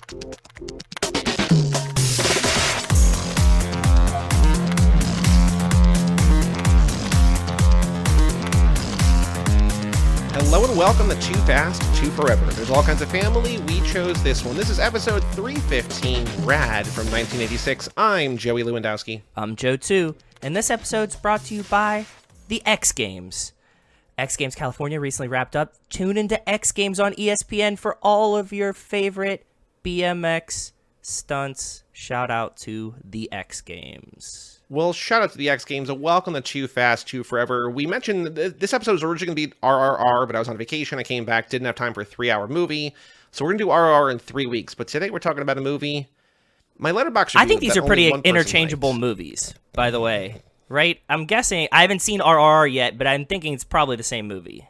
Hello and welcome to Too Fast, Too Forever. There's all kinds of family. We chose this one. This is episode 315, Rad, from 1986. I'm Joey Lewandowski. I'm Joe, too. And this episode's brought to you by the X Games. X Games California recently wrapped up. Tune into X Games on ESPN for all of your favorite BMX stunts. Shout out to the X Games. Well, shout out to the X Games and welcome to Too Fast, Too Forever. We mentioned this episode was originally going to be RRR, but I was on vacation. I came back, didn't have time for a 3-hour movie. So we're going to do RRR in 3 weeks. But today we're talking about a movie. My letterbox review. I think these are pretty interchangeable movies, by the way. Right? I'm guessing. I haven't seen RRR yet, but I'm thinking it's probably the same movie.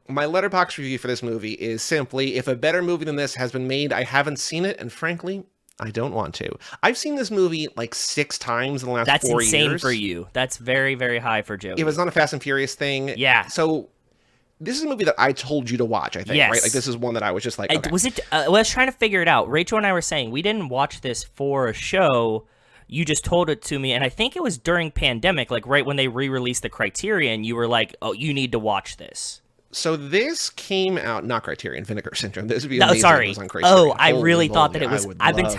My letterbox review for this movie is simply, if a better movie than this has been made, I haven't seen it, and frankly, I don't want to. I've seen this movie like 6 times in the last 4 years. That's insane for you. That's very, very high for Joey. It was not a Fast and Furious thing. Yeah. So this is a movie that I told you to watch, I think, yes. Right? Like, this is one that I was just like, okay. Was it? I was trying to figure it out. Rachel and I were saying we didn't watch this for a show. You just told it to me, and I think it was during pandemic, like right when they re-released the Criterion. You were like, "Oh, you need to watch this." So this came out, not Criterion, Vinegar Syndrome. This would be amazing. Sorry. If it was on Criterion. I really thought that it was. I've been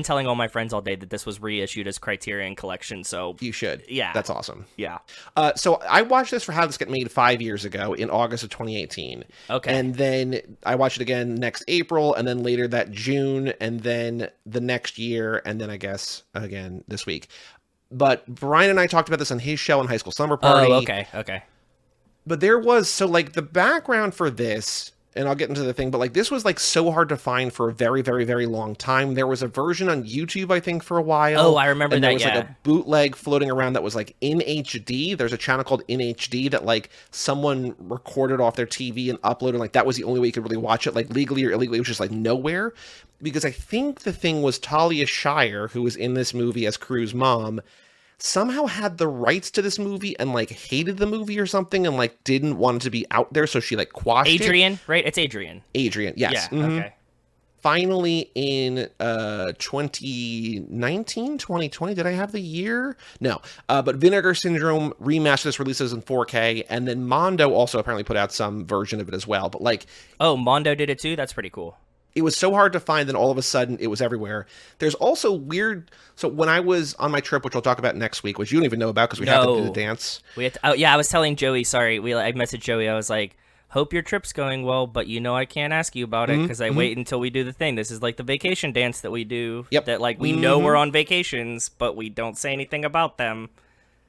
telling all my friends all day that this was reissued as Criterion Collection. So you should. Yeah, that's awesome. Yeah. So I watched this for How This Get Made 5 years ago in August of 2018. Okay. And then I watched it again next April, and then later that June, and then the next year, and then I guess again this week. But Brian and I talked about this on his show on High School Summer Party. Oh, okay. But there was, so like the background for this, and I'll get into the thing, but like this was like so hard to find for a very, very, very long time. There was a version on YouTube, I think, for a while. Oh, I remember that, there was like a bootleg floating around that was like in HD. There's a channel called In HD that like someone recorded off their TV and uploaded. Like that was the only way you could really watch it, like legally or illegally. It was just like nowhere. Because I think the thing was Talia Shire, who was in this movie as Crew's mom, somehow had the rights to this movie and like hated the movie or something and like didn't want it to be out there, so she like quashed Adrian, right? It's Adrian, yes. Yeah, okay. Finally in 2019, 2020, did I have the year? No. But Vinegar Syndrome remastered this, releases in 4K, and then Mondo also apparently put out some version of it as well. But like, oh, Mondo did it too? That's pretty cool. It was so hard to find, then all of a sudden it was everywhere. There's also weird. So when I was on my trip, which I'll talk about next week, which you don't even know about because we have to do the dance. I was telling Joey. Sorry, I messaged Joey. I was like, "Hope your trip's going well, but I can't ask you about it because I wait until we do the thing. This is like the vacation dance that we do. Yep. That like we know we're on vacations, but we don't say anything about them."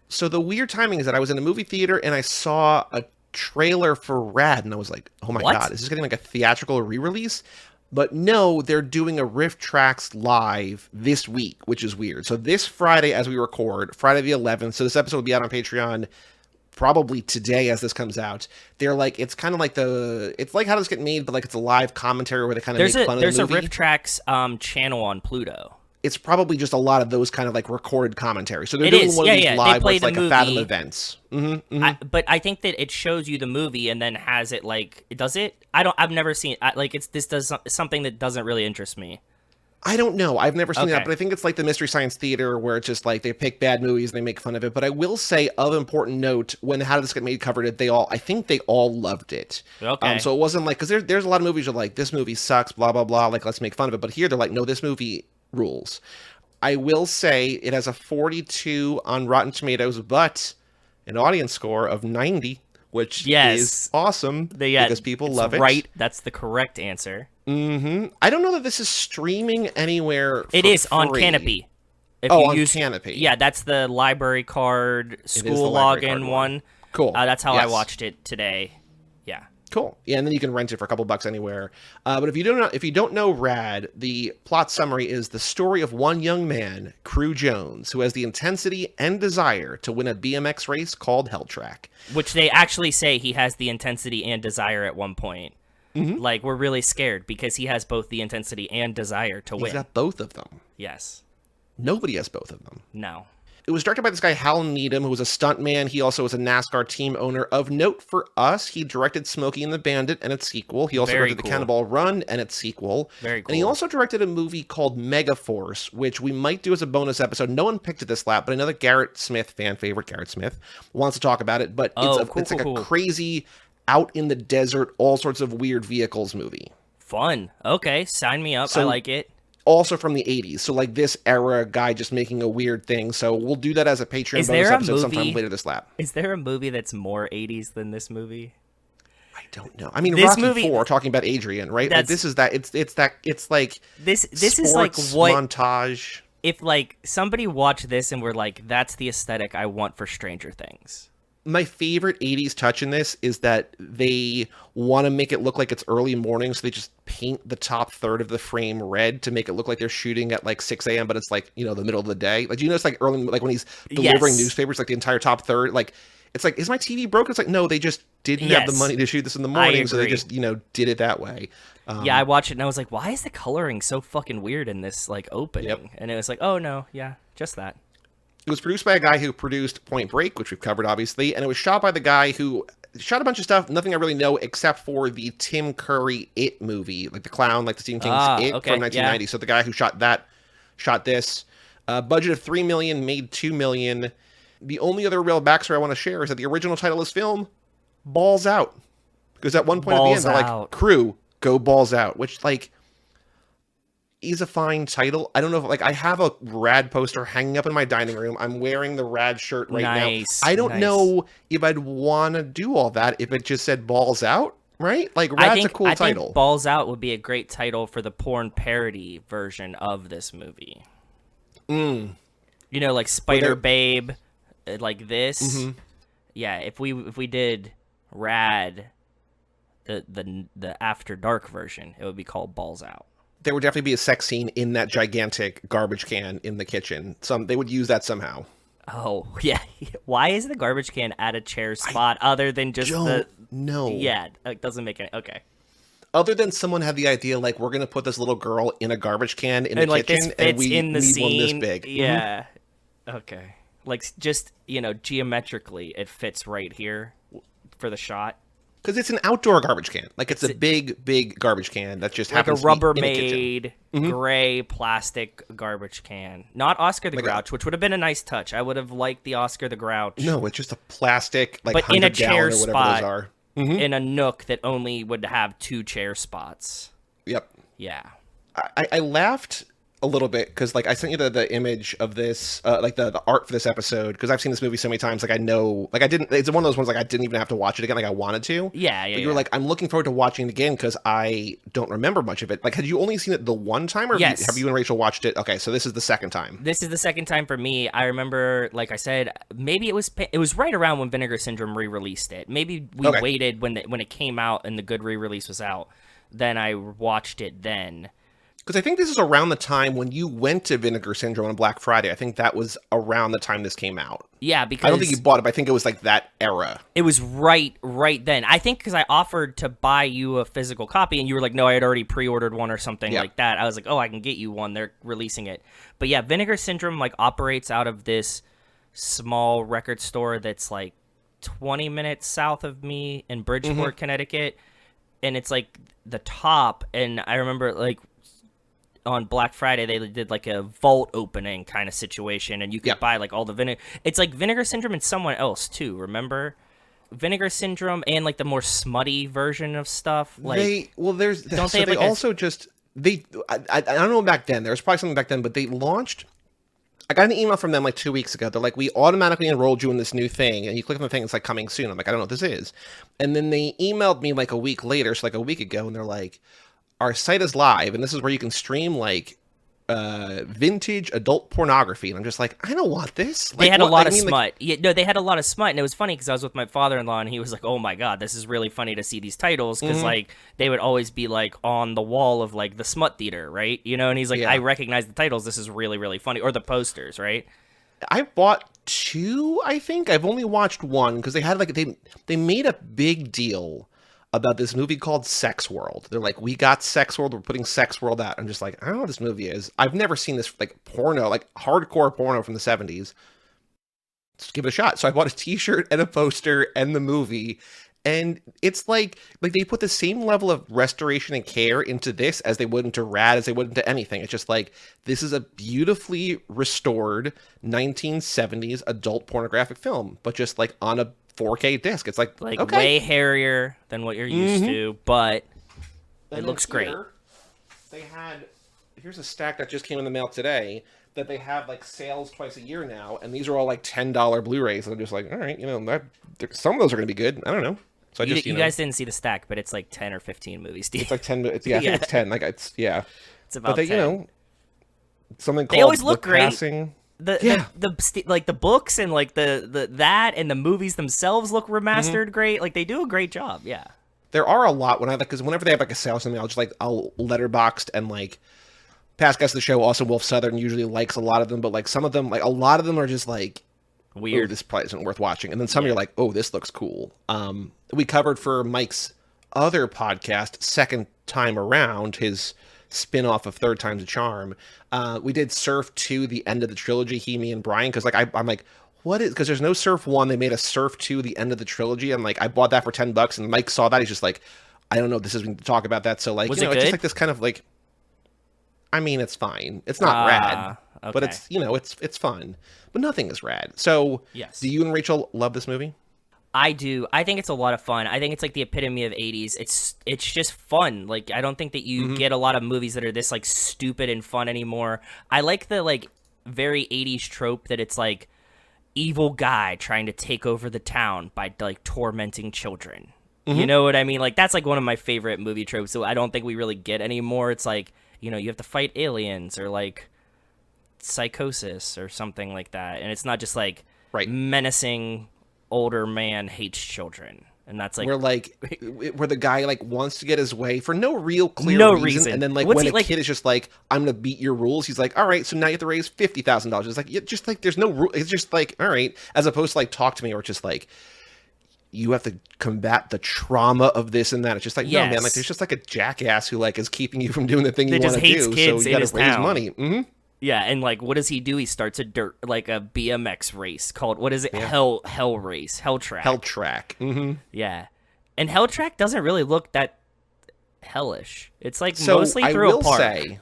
So the weird timing is that I was in a movie theater and I saw a trailer for Rad, and I was like, "Oh my god, is this getting like a theatrical re-release?" But no, they're doing a Riff Tracks live this week, which is weird. So this Friday, as we record, Friday the 11th, so this episode will be out on Patreon probably today as this comes out. They're like, it's kind of like it's like How Does This Get Made, but like it's a live commentary where they kind of make fun of the movie. There's a Riff Tracks channel on Pluto. It's probably just a lot of those kind of like recorded commentary. So they're doing one of these live where it's like a Fathom events. But I think that it shows you the movie and then has it like, does it? I've never seen this does something that doesn't really interest me. I don't know. I've never seen that, but I think it's like the Mystery Science Theater where it's just like they pick bad movies and they make fun of it. But I will say, of important note, when How Did This Get Made covered it, I think they all loved it. Okay. So it wasn't like, because there's a lot of movies that are like, this movie sucks, blah, blah, blah, like let's make fun of it. But here they're like, no, this movie rules. I will say it has a 42 on Rotten Tomatoes, but an audience score of 90, which is awesome because people love it. Right, that's the correct answer. I don't know that this is streaming anywhere. It is free. on Canopy. On Canopy. Yeah, that's the library card school login one. Cool. That's how I watched it today. Yeah. Cool. Yeah, and then you can rent it for a couple bucks anywhere. But if you don't know Rad, the plot summary is the story of one young man, Crew Jones, who has the intensity and desire to win a BMX race called Hell Track. Which they actually say he has the intensity and desire at one point. Like, we're really scared because he has both the intensity and desire to win. He's got both of them. Yes. Nobody has both of them. No. It was directed by this guy, Hal Needham, who was a stuntman. He also was a NASCAR team owner. Of note for us, he directed Smokey and the Bandit and its sequel. He also Very directed cool. The Cannonball Run and its sequel. Very cool. And he also directed a movie called Megaforce, which we might do as a bonus episode. No one picked it this lap, but another Garrett Smith, fan favorite Garrett Smith, wants to talk about it. But it's a crazy, out in the desert, all sorts of weird vehicles movie. Fun. Okay, sign me up. I like it. Also from the 80s. So like this era guy just making a weird thing. So we'll do that as a Patreon bonus episode sometime later this lap. Is there a movie that's more 80s than this movie? I don't know. I mean, this Rocky movie, 4 talking about Adrian, right? Like this is that it's like this is like what montage. If like somebody watched this and were like, that's the aesthetic I want for Stranger Things. My favorite 80s touch in this is that they want to make it look like it's early morning, so they just paint the top third of the frame red to make it look like they're shooting at like 6 a.m., but it's like, the middle of the day. Like, do you notice like early, like when he's delivering newspapers, like the entire top third, like it's like, is my TV broken? It's like, no, they just didn't have the money to shoot this in the morning, so they just, did it that way. Yeah, I watched it and I was like, why is the coloring so fucking weird in this like opening? Yep. And it was like, oh no, yeah, just that. It was produced by a guy who produced Point Break, which we've covered, obviously, and it was shot by the guy who shot a bunch of stuff, nothing I really know, except for the Tim Curry It movie, like the clown, like the Stephen King's It from 1990. Yeah. So the guy who shot that, shot this. Budget of $3 million, made $2 million. The only other real backstory I want to share is that the original title of this film, Balls Out. Because at one point at the end, they're like, crew, go balls out, which, like, is a fine title. I don't know if, like, I have a Rad poster hanging up in my dining room. I'm wearing the Rad shirt right now. I don't know if I'd want to do all that if it just said Balls Out, right? Like, Rad's a cool title. I think Balls Out would be a great title for the porn parody version of this movie. Like Spider Babe, like this. Mm-hmm. Yeah, if we did Rad, the After Dark version, it would be called Balls Out. There would definitely be a sex scene in that gigantic garbage can in the kitchen. They would use that somehow. Oh, yeah. Why is the garbage can at a chair spot other than just No. Yeah, it doesn't make any... Okay. Other than someone had the idea, like, we're going to put this little girl in a garbage can in the kitchen, and we need one this big. Yeah. Mm-hmm. Okay. Like, just, geometrically, it fits right here for the shot. Because it's an outdoor garbage can. Like, it's a big, big garbage can that just happens to be in a kitchen. Gray plastic garbage can. Not Oscar the Grouch, which would have been a nice touch. I would have liked the Oscar the Grouch. No, it's just a plastic, like, but in a 100 chair gallon or whatever spot, those are. In a nook that only would have 2 chair spots. Yep. Yeah. I laughed a little bit because, like, I sent you the image of this, like the art for this episode, because I've seen this movie so many times. Like, I know, like, it's one of those ones, like, I didn't even have to watch it again. Like, I wanted to. Yeah. But you were like, I'm looking forward to watching it again because I don't remember much of it. Like, had you only seen it the one time, or yes. have you and Rachel watched it? Okay, so this is the second time. This is the second time for me. I remember, like I said, maybe it was right around when Vinegar Syndrome re-released it. Maybe we waited when it came out and the good re-release was out. Then I watched it then. Because I think this is around the time when you went to Vinegar Syndrome on Black Friday. I think that was around the time this came out. Yeah, because... I don't think you bought it, but I think it was like that era. It was right then. I think because I offered to buy you a physical copy, and you were like, no, I had already pre-ordered one or something like that. I was like, oh, I can get you one. They're releasing it. But yeah, Vinegar Syndrome, like, operates out of this small record store that's like 20 minutes south of me in Bridgeport, Connecticut. And it's like the top, and I remember, like, on Black Friday, they did like a vault opening kind of situation, and you could buy like all the vinegar. It's like Vinegar Syndrome and someone else too. Remember, Vinegar Syndrome and like the more smutty version of stuff. Like I don't know back then. There was probably something back then, but they launched. I got an email from them like 2 weeks ago. They're like, we automatically enrolled you in this new thing, and you click on the thing, it's like coming soon. I'm like, I don't know what this is. And then they emailed me like a week later, so like a week ago, and they're like, our site is live, and this is where you can stream, like, vintage adult pornography. And I'm just like, I don't want this. They had a lot of smut. They had a lot of smut, and it was funny because I was with my father-in-law, and he was like, oh my god, this is really funny to see these titles, because like they would always be like on the wall of like the smut theater, right? And he's like, I recognize the titles, this is really, really funny. Or the posters, right? I bought 2, I think. I've only watched 1 because they had like they made a big deal about this movie called Sex World. They're like, we got Sex World, we're putting Sex World out. I'm just like, I don't know what this movie is. I've never seen this like porno, like hardcore porno from the 70s. let's give it a shot. So I bought a t-shirt and a poster and the movie. And it's like they put the same level of restoration and care into this as they would into Rad, as they would into anything. It's just like, this is a beautifully restored 1970s adult pornographic film, but just like on a 4K disc. It's like okay. Way hairier than what you're used to, but it looks great. They had, here's a stack that just came in the mail today that they have like sales twice a year now, and these are all like $10 Blu-rays. And I'm just like, all right, some of those are going to be good. I don't know. So you guys didn't see the stack, but it's like 10 or 15 movies. It's like 10. I think it's 10. Like it's about. But 10. Something called they always look great. Passing. The books and like the that and the movies themselves look remastered great. Like they do a great job. Yeah. There are a lot because whenever they have like a sale or something, I'll letterboxed and like past guest of the show, also Wolf Southern usually likes a lot of them, but like some of them, like a lot of them are just like weird. This probably isn't worth watching. And then some you're like, oh, this looks cool. We covered for Mike's other podcast, Second Time Around, his spin-off of Third Time's a Charm. We did Surf 2, the end of the trilogy, me and Brian, because like I'm like, what is, because there's no Surf 1, they made a Surf 2, the end of the trilogy, and like I bought that for $10, and Mike saw that, he's just like, I don't know if this is going to talk about that, so like, was it's just like this kind of like, I mean, it's fine. It's not rad, okay. but it's, it's fun, but nothing is rad. So yes. Do you and Rachel love this movie? I do. I think it's a lot of fun. I think it's like the epitome of 80s. It's just fun. Like I don't think that you get a lot of movies that are this like stupid and fun anymore. I like the like very 80s trope that it's like evil guy trying to take over the town by like tormenting children. You know what I mean? Like that's like one of my favorite movie tropes. So I don't think we really get anymore. It's like, you have to fight aliens or like psychosis or something like that. And it's not just like menacing older man hates children, and that's like where the guy like wants to get his way for no real clear reason, and then like when a kid is just like, I'm gonna beat your rules, he's like, all right, so now you have to raise $50,000. It's like, just like there's no rule. It's just like, all right, as opposed to like talk to me, or just like you have to combat the trauma of this and that. It's just like, no man, like there's just like a jackass who like is keeping you from doing the thing you want to do, so you gotta raise money. Yeah, and like, what does he do? He starts a BMX race called, what is it? Hell race, Hell Track. Hell Track. Yeah, and Hell Track doesn't really look that hellish. It's like mostly through a park. I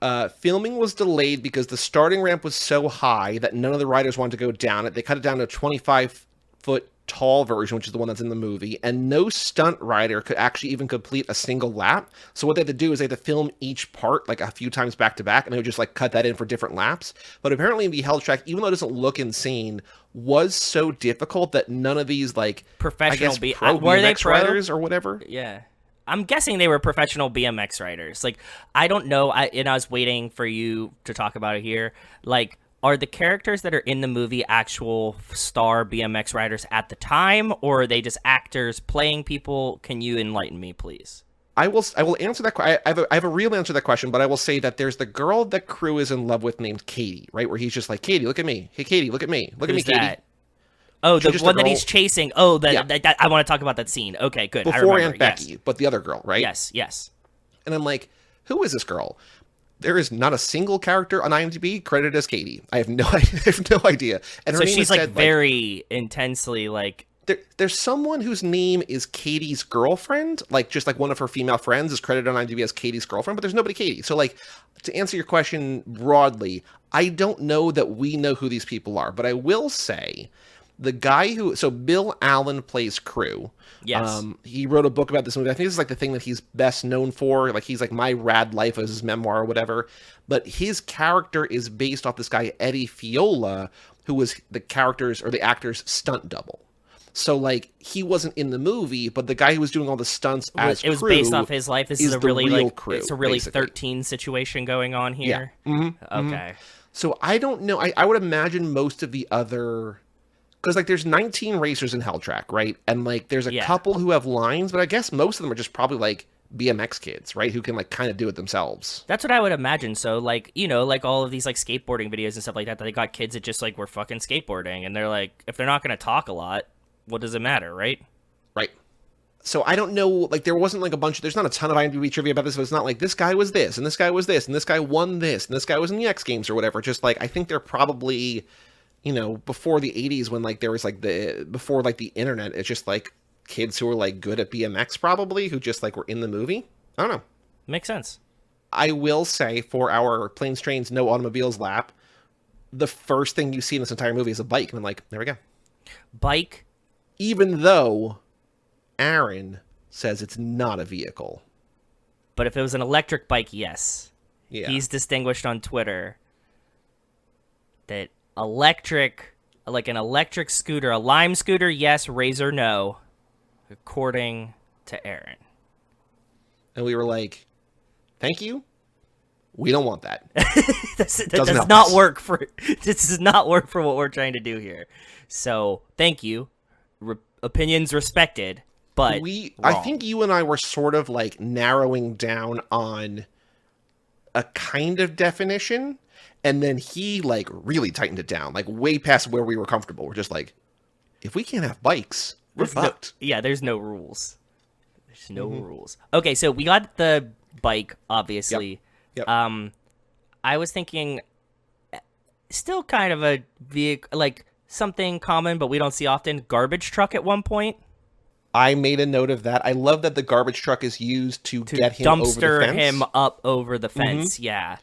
will say, filming was delayed because the starting ramp was so high that none of the riders wanted to go down it. They cut it down to a 25-foot tall version, which is the one that's in the movie, and no stunt rider could actually even complete a single lap. So what they had to do is they had to film each part like a few times back to back, and they would just like cut that in for different laps. But apparently the Hell Track, even though it doesn't look insane, was so difficult that none of these like professional BMX riders or whatever. Yeah. I'm guessing they were professional BMX riders. Like, I don't know. I was waiting for you to talk about it here. Like, are the characters that are in the movie actual star BMX riders at the time, or are they just actors playing people? Can you enlighten me, please? I will answer that. I have a real answer to that question, but I will say that there's the girl that Crew is in love with named Katie, right? Where he's just like, Katie, look at me. Hey, Katie, look at me. Look at me, Katie. That? Oh, the one that he's chasing. Oh, that I want to talk about that scene. Okay, good. Before Aunt Becky, but the other girl, right? Yes. And I'm like, who is this girl? There is not a single character on IMDb credited as Katie. I have no idea. And her so name she's is like very intensely like. There's someone whose name is Katie's girlfriend, like just like one of her female friends is credited on IMDb as Katie's girlfriend, but there's nobody Katie. So like, to answer your question broadly, I don't know that we know who these people are, but I will say the guy so Bill Allen plays Crew. Yes. He wrote a book about this movie. I think this is like the thing that he's best known for. Like he's like My Rad Life as his memoir or whatever. But his character is based off this guy, Eddie Fiola, who was the actor's stunt double. So like he wasn't in the movie, but the guy who was doing all the stunts as it was Crew based off his life. This is a really like Crew, it's a really basically. 13 situation going on here. Yeah. Okay. So I don't know. I would imagine most of the other, because like there's 19 racers in Hell Track, right? And like there's a couple who have lines, but I guess most of them are just probably like BMX kids, right? Who can like kind of do it themselves. That's what I would imagine. So like, like all of these like skateboarding videos and stuff like that, they got kids that just like were fucking skateboarding, and they're like, if they're not going to talk a lot, what does it matter, right? Right. So I don't know, like there wasn't like there's not a ton of IMDb trivia about this, but it's not like this guy was this, and this guy was this, and this guy won this, and this guy was in the X Games or whatever. Just like, I think they're probably before the 80s when like there was like before like the internet, it's just like kids who were like good at BMX probably who just like were in the movie. I don't know. Makes sense. I will say for our Planes, Trains, No Automobiles lap, the first thing you see in this entire movie is a bike. And I'm like, there we go. Bike. Even though Aaron says it's not a vehicle. But if it was an electric bike, yes. Yeah. He's distinguished on Twitter that electric, like an electric scooter, a Lime scooter, yes, Razor, no, according to Aaron. And we were like, thank you. We don't want that. That does not work for. This does not work for what we're trying to do here. So thank you. Opinions respected, but I think you and I were sort of like narrowing down on a kind of definition, and then he like really tightened it down, like way past where we were comfortable. We're just like, if we can't have bikes, we're fucked. There's no rules. There's no rules. Okay, so we got the bike, obviously. Yep. I was thinking still kind of a vehicle, like something common, but we don't see often. Garbage truck at one point. I made a note of that. I love that the garbage truck is used to get him over the dumpster fence. him up over the fence. Yeah.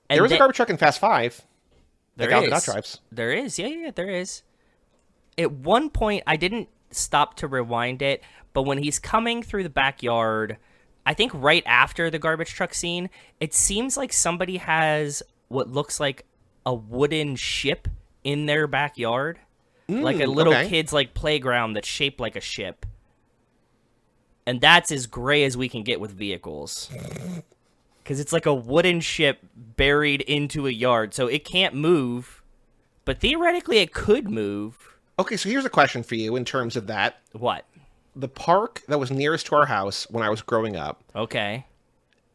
And there was a garbage truck in Fast 5. There Gal is. Gadot drives. There is. Yeah, there is. At one point, I didn't stop to rewind it, but when he's coming through the backyard, I think right after the garbage truck scene, it seems like somebody has what looks like a wooden ship in their backyard. Like a little kid's like playground that's shaped like a ship. And that's as gray as we can get with vehicles. Because it's like a wooden ship buried into a yard. So it can't move, but theoretically it could move. Okay, so here's a question for you in terms of that. What? The park that was nearest to our house when I was growing up. Okay.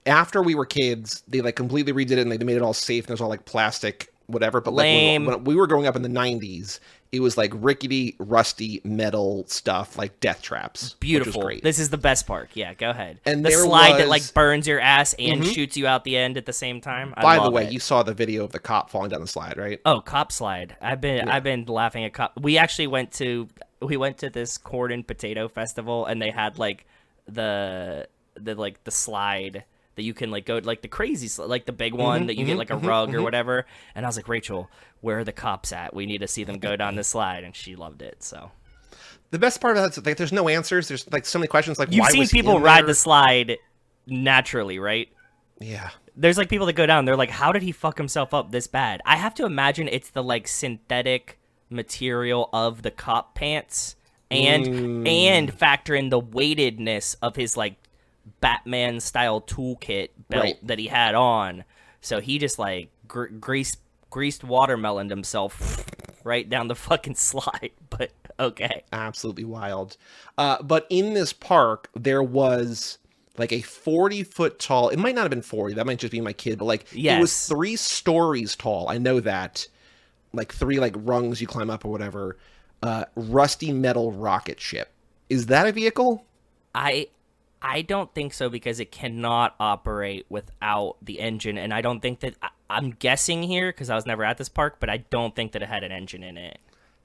After we were kids, they like completely redid it and they made it all safe and it was all like plastic, whatever. But like when we were growing up in the 90s, it was like rickety, rusty metal stuff, like death traps. Beautiful. Which was great. This is the best park. Yeah, go ahead. And the slide that like burns your ass and shoots you out the end at the same time. By the way, you saw the video of the cop falling down the slide, right? Oh, cop slide. I've been laughing at cop. We actually went to this corn and potato festival, and they had like the slide that you can like go like the crazy slide, like the big one that you get like a rug or whatever. And I was like, Rachel, where are the cops at? We need to see them go down this slide, and she loved it. So the best part of that is like there's no answers. There's like so many questions. Like you've seen people ride the slide naturally, right? Yeah. There's like people that go down. They're like, how did he fuck himself up this bad? I have to imagine it's the like synthetic material of the cop pants and factor in the weightedness of his like Batman style toolkit belt that he had on. So he just like greased watermeloned himself right down the fucking slide. But okay. Absolutely wild. But in this park, there was like a 40-foot tall, it might not have been 40, that might just be my kid, but like it was 3 stories tall. I know that. Like 3 like rungs you climb up or whatever. Rusty metal rocket ship. Is that a vehicle? I don't think so, because it cannot operate without the engine, and I don't think that I'm guessing here because I was never at this park, but I don't think that it had an engine in it.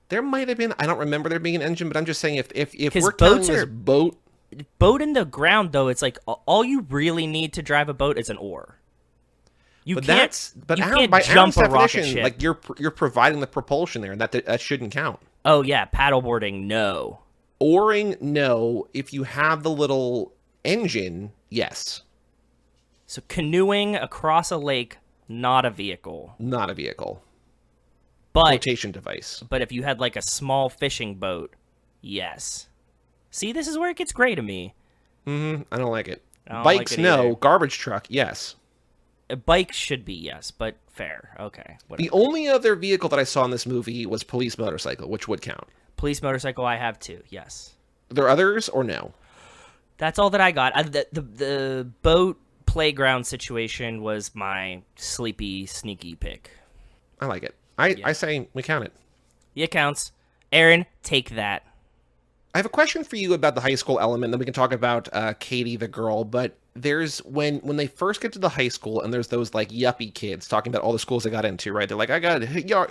There might have been. I don't remember there being an engine, but I'm just saying if we're counting this boat in the ground though, it's like all you really need to drive a boat is an oar. You but can't by jump Aaron's a rocket definition, ship. like you're providing the propulsion there, and that shouldn't count. Oh yeah, paddleboarding, no. Oaring, no. If you have the little engine, yes. So canoeing across a lake, not a vehicle. Not a vehicle. But flotation device. But if you had like a small fishing boat, yes. See, this is where it gets gray to me. I don't like it. like Bikes, it no. either. Garbage truck, yes. A bike should be yes, but fair. Okay. Whatever. The only other vehicle that I saw in this movie was police motorcycle, which would count. Police motorcycle, I have too. Yes. Are there others or no? That's all that I got. The boat playground situation was my sleepy, sneaky pick. I like it. I say we count it. It counts. Aaron, take that. I have a question for you about the high school element, then we can talk about Katie the girl, but there's when they first get to the high school and there's those like yuppie kids talking about all the schools they got into, right? They're like, I got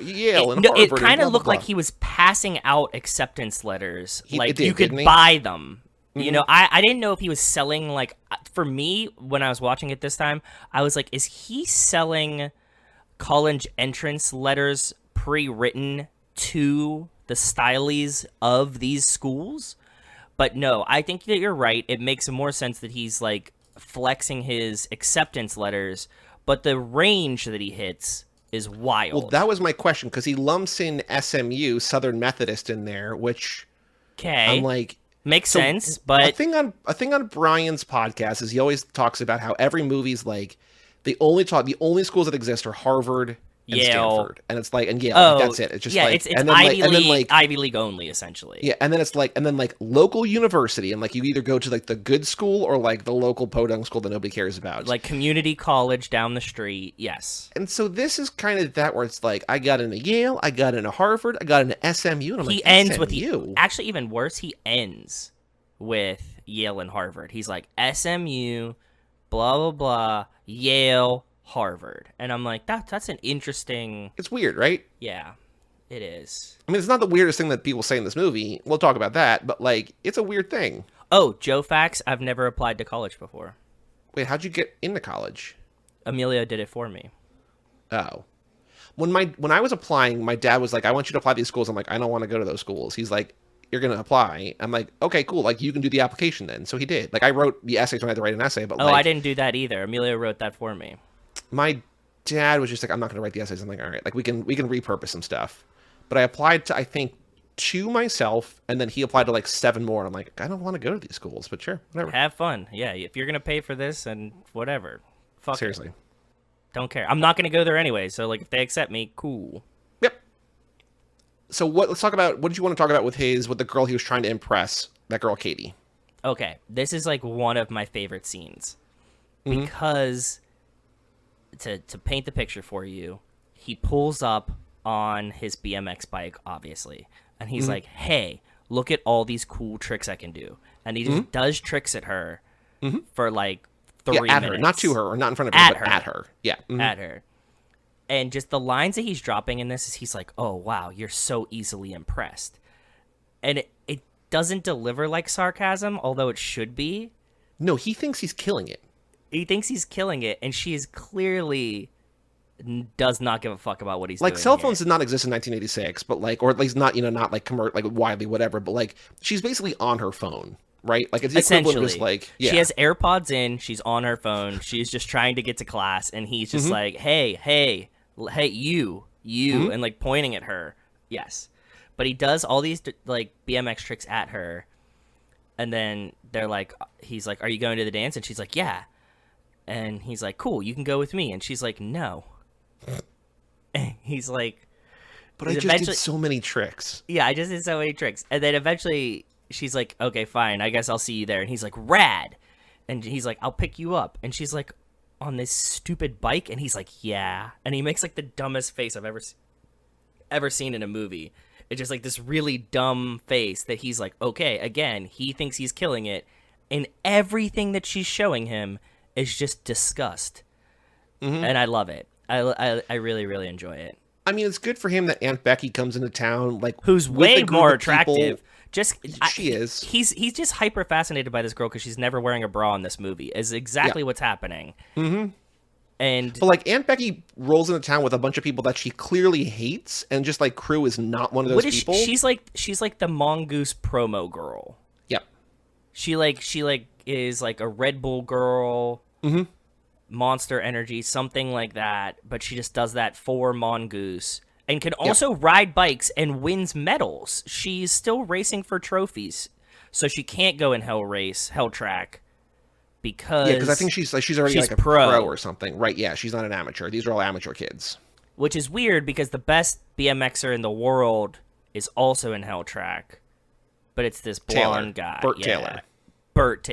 Yale and Harvard. It kind of looked like he was passing out acceptance letters. You could didn't he? buy them. You know, I didn't know if he was selling, like, for me, when I was watching it this time, I was like, is he selling college entrance letters pre-written to the stylies of these schools? But no, I think that you're right. It makes more sense that he's, like, flexing his acceptance letters, but the range that he hits is wild. Well, that was my question, because he lumps in SMU, Southern Methodist, in there, which I'm like... Makes sense, but a thing on Brian's podcast is he always talks about how every movie's like the only schools that exist are Harvard and Yale. Stanford, and it's like and Yale. That's it. It's just like it's and then Ivy and League, then like Ivy League only essentially. Yeah, and then local university, and like you either go to like the good school or like the local podunk school that nobody cares about, like community college down the street. Yes. And so this is kind of that where it's like I got into Yale, I got into Harvard, I got into SMU, and I'm he like ends SMU? with actually even worse. He ends with Yale and Harvard. He's like SMU, blah blah blah, Yale, Harvard, and I'm like that's an interesting. It's weird, right? Yeah, it is. I mean, it's not the weirdest thing that people say in this movie. We'll talk about that, but like, it's a weird thing. Oh, Joe facts: I've never applied to college before. Wait, how'd you get into college? Emilio did it for me. Oh, when I was applying, my dad was like, "I want you to apply to these schools." I'm like, "I don't want to go to those schools." He's like, "You're gonna apply." I'm like, "Okay, cool. Like, you can do the application then." So he did. Like, I wrote the essays when I had to write an essay, but I didn't do that either. Emilio wrote that for me. My dad was just like, I'm not going to write the essays. I'm like, all right, like we can repurpose some stuff. But I applied to, I think, 2 myself, and then he applied to like 7 more. And I'm like, I don't want to go to these schools, but sure, whatever. Have fun. Yeah, if you're going to pay for this and whatever. Fuck Seriously. it. Don't care. I'm not going to go there anyway. So like, if they accept me, cool. Yep. So let's talk about, what did you want to talk about with the girl he was trying to impress, that girl, Katie? Okay. This is like one of my favorite scenes because to paint the picture for you, he pulls up on his BMX bike, obviously, and he's like, hey, look at all these cool tricks I can do. And he just does tricks at her for like 3 minutes. At her, not to her, or not in front of her, but at her. Yeah. At her. And just the lines that he's dropping in this is he's like, oh, wow, you're so easily impressed. And it doesn't deliver like sarcasm, although it should be. No, he thinks he's killing it. He thinks he's killing it, and she is clearly does not give a fuck about what he's doing. Like, cell phones did not exist in 1986, but like, or at least not, not like like widely, whatever, but like, she's basically on her phone, right? Like, it's the equivalent of just like, she has AirPods in, she's on her phone, she's just trying to get to class, and he's just like, hey, you, and like pointing at her. Yes. But he does all these like BMX tricks at her, and then he's like, are you going to the dance? And she's like, yeah. And he's like, cool, you can go with me. And she's like, no. And he's like... But I just did so many tricks. Yeah, I just did so many tricks. And then eventually she's like, okay, fine, I guess I'll see you there. And he's like, rad. And he's like, I'll pick you up. And she's like, on this stupid bike? And he's like, yeah. And he makes like the dumbest face I've ever seen in a movie. It's just like this really dumb face that he's like, okay, again, he thinks he's killing it. And everything that she's showing him is just disgust. And I love it. I really, really enjoy it. I mean, it's good for him that Aunt Becky comes into town, like, who's way more attractive. She is. He's just hyper fascinated by this girl because she's never wearing a bra in this movie. Is exactly what's happening. But like, Aunt Becky rolls into town with a bunch of people that she clearly hates, and just like Crew is not one of those people. She's like the Mongoose promo girl. Yep. She is like a Red Bull girl. Monster Energy, something like that, but she just does that for Mongoose and can also ride bikes and wins medals. She's still racing for trophies, so she can't go in Hell Track because I think she's already like a pro or something, right? Yeah, she's not an amateur. These are all amateur kids, which is weird because the best BMXer in the world is also in Hell Track, but it's this blonde guy, Burt Taylor.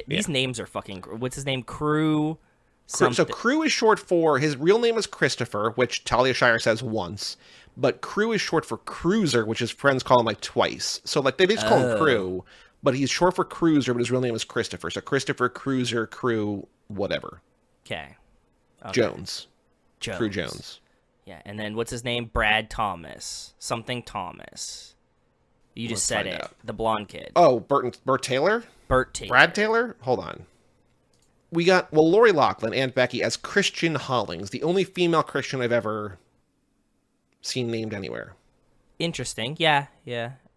These names are fucking. What's his name? Crew. So Crew is short for, his real name is Christopher, which Talia Shire says once, but Crew is short for Cruiser, which his friends call him like twice. So like they just call him Crew, but he's short for Cruiser, but his real name is Christopher. So Christopher Cruiser Crew whatever. Okay. Jones. Crew Jones. Yeah, and then what's his name? Brad Thomas. Something Thomas. You just said it. The blonde kid. Oh, Bert Taylor? Bert Taylor. Brad Taylor? Hold on. We got, Lori Loughlin, Aunt Becky, as Christian Hollings, the only female Christian I've ever seen named anywhere. Interesting. Yeah.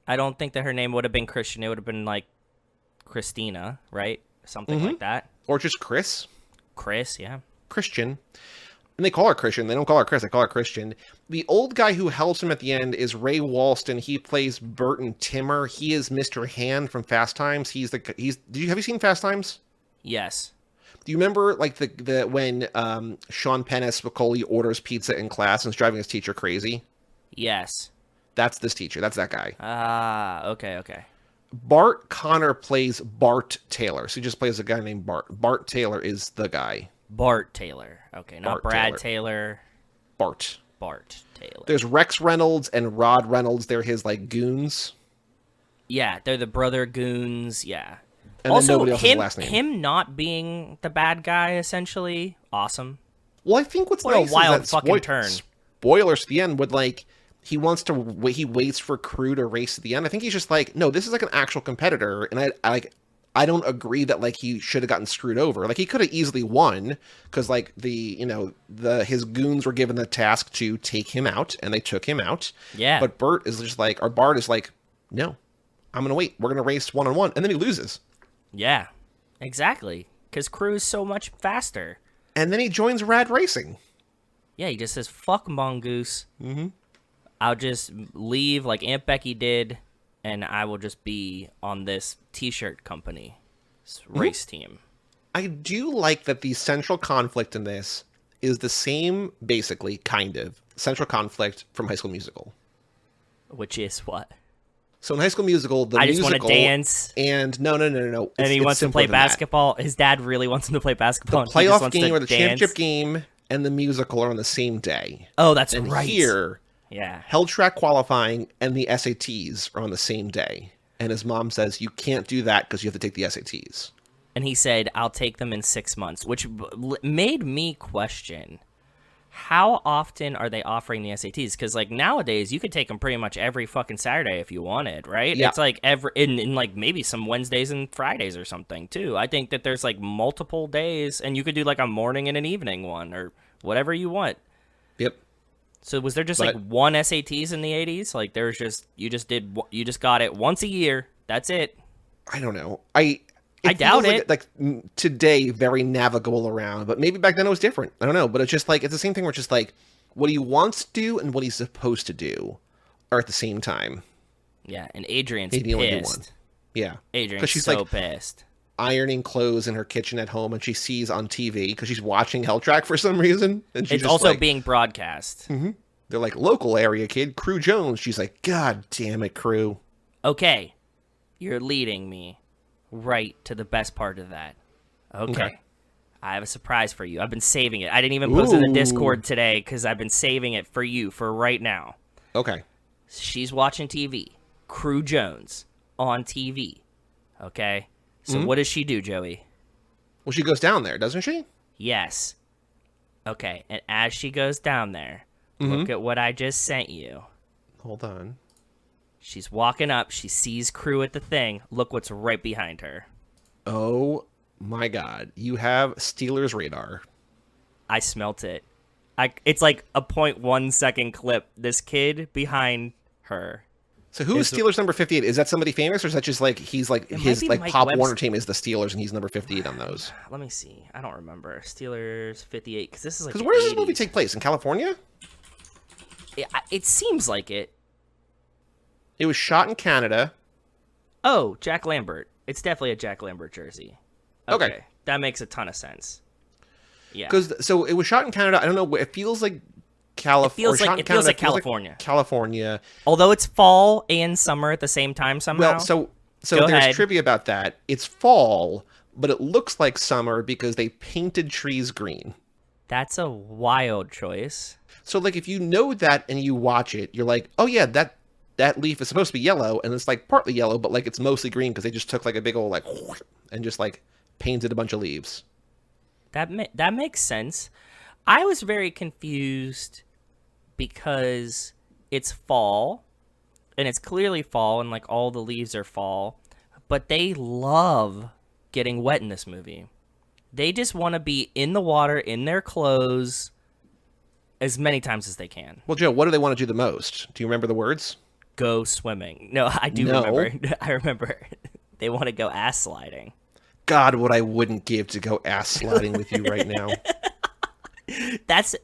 I don't think that her name would have been Christian. It would have been like Christina, right? Something like that. Or just Chris. Chris, yeah. Christian. And they call her Christian. They don't call her Chris. They call her Christian. The old guy who helps him at the end is Ray Walston. He plays Burton Timmer. He is Mr. Hand from Fast Times. Have you seen Fast Times? Yes. Do you remember like the when Sean Penn as Spicoli orders pizza in class and is driving his teacher crazy? Yes. That's this teacher. That's that guy. Okay. Bart Connor plays Bart Taylor. So he just plays a guy named Bart. Bart Taylor is the guy. Bart Taylor. Okay, not Bart Brad Taylor. Bart Taylor. There's Rex Reynolds and Rod Reynolds. They're his like goons. Yeah, they're the brother goons. Yeah. And also, then nobody else has a last name. Him not being the bad guy, essentially, awesome. Well, I think what's what nice a wild is that fucking turn. Spoilers to the end would like he waits for Crew to race to the end. I think he's just like, no, this is like an actual competitor, and I don't agree that like he should have gotten screwed over. Like he could have easily won because like his goons were given the task to take him out, and they took him out. Yeah. But Bart is like, no, I'm gonna wait. We're gonna race 1-on-1, and then he loses. Yeah, exactly. Because Crew's so much faster. And then he joins Rad Racing. Yeah, he just says, fuck Mongoose. Mm-hmm. I'll just leave like Aunt Becky did, and I will just be on this t-shirt company, this race team. I do like that the central conflict in this is the same, basically, kind of, central conflict from High School Musical. Which is what? So in High School Musical, I just want to dance. And no. And he wants to play basketball. His dad really wants him to play basketball. The playoff game or the championship game and the musical are on the same day. Oh, that's and right. Here, yeah, Hell Track qualifying and the SATs are on the same day. And his mom says, you can't do that because you have to take the SATs. And he said, I'll take them in 6 months, which made me question, how often are they offering the SATs? Because like nowadays, you could take them pretty much every fucking Saturday if you wanted, right? Yeah. It's like in like maybe some Wednesdays and Fridays or something too. I think that there's like multiple days, and you could do like a morning and an evening one or whatever you want. Yep. So was there just like one SATs in the 80s? Like there's just you just got it once a year. That's it. I don't know. I doubt it. Like today, very navigable around, but maybe back then it was different. I don't know, but it's just like it's the same thing. Where it's just like what he wants to do and what he's supposed to do are at the same time. Yeah, and Adrian's Maybe only do one. pissed. Yeah, Adrian's she's so like pissed. Ironing clothes in her kitchen at home, and she sees on TV because she's watching Hell Track for some reason, and she's it's just also like, being broadcast. Mm-hmm. They're like local area kid, Crew Jones. She's like, God damn it, Crew. Okay, you're leading me right to the best part of that. Okay. I have a surprise for you. I've been saving it. I didn't even post it in the Discord today because I've been saving it for you for right now. Okay. She's watching TV. Crew Jones on TV. Okay? So what does she do, Joey? Well, she goes down there, doesn't she? Yes. Okay, and as she goes down there, look at what I just sent you. Hold on. She's walking up. She sees Crew at the thing. Look what's right behind her. Oh, my God. You have Steelers radar. I smelt it. It's like a 0.1 second clip. This kid behind her. So who is Steelers number 58? Is that somebody famous, or is that just like he's like his like Mike Pop Webster. Warner team is the Steelers and he's number 58 on those? Let me see. I don't remember. Steelers 58 because this is like. Because where does this movie take place? In California? It seems like it. It was shot in Canada. Oh, Jack Lambert. It's definitely a Jack Lambert jersey. Okay. That makes a ton of sense. Yeah. Because so it was shot in Canada. I don't know. It feels like California. It feels like California. California. Although it's fall and summer at the same time somehow. Well, so Go there's ahead. trivia about that. It's fall, but it looks like summer because they painted trees green. That's a wild choice. So like if you know that and you watch it, you're like, oh yeah, that that leaf is supposed to be yellow, and it's like partly yellow, but like it's mostly green because they just took like a big old like and just like painted a bunch of leaves. That makes sense. I was very confused because it's fall, and it's clearly fall, and like all the leaves are fall, but they love getting wet in this movie. They just want to be in the water, in their clothes, as many times as they can. Well, Joe, what do they want to do the most? Do you remember the words? Go swimming. No, I do remember. I remember. They want to go ass sliding. God, what I wouldn't give to go ass sliding with you right now. That's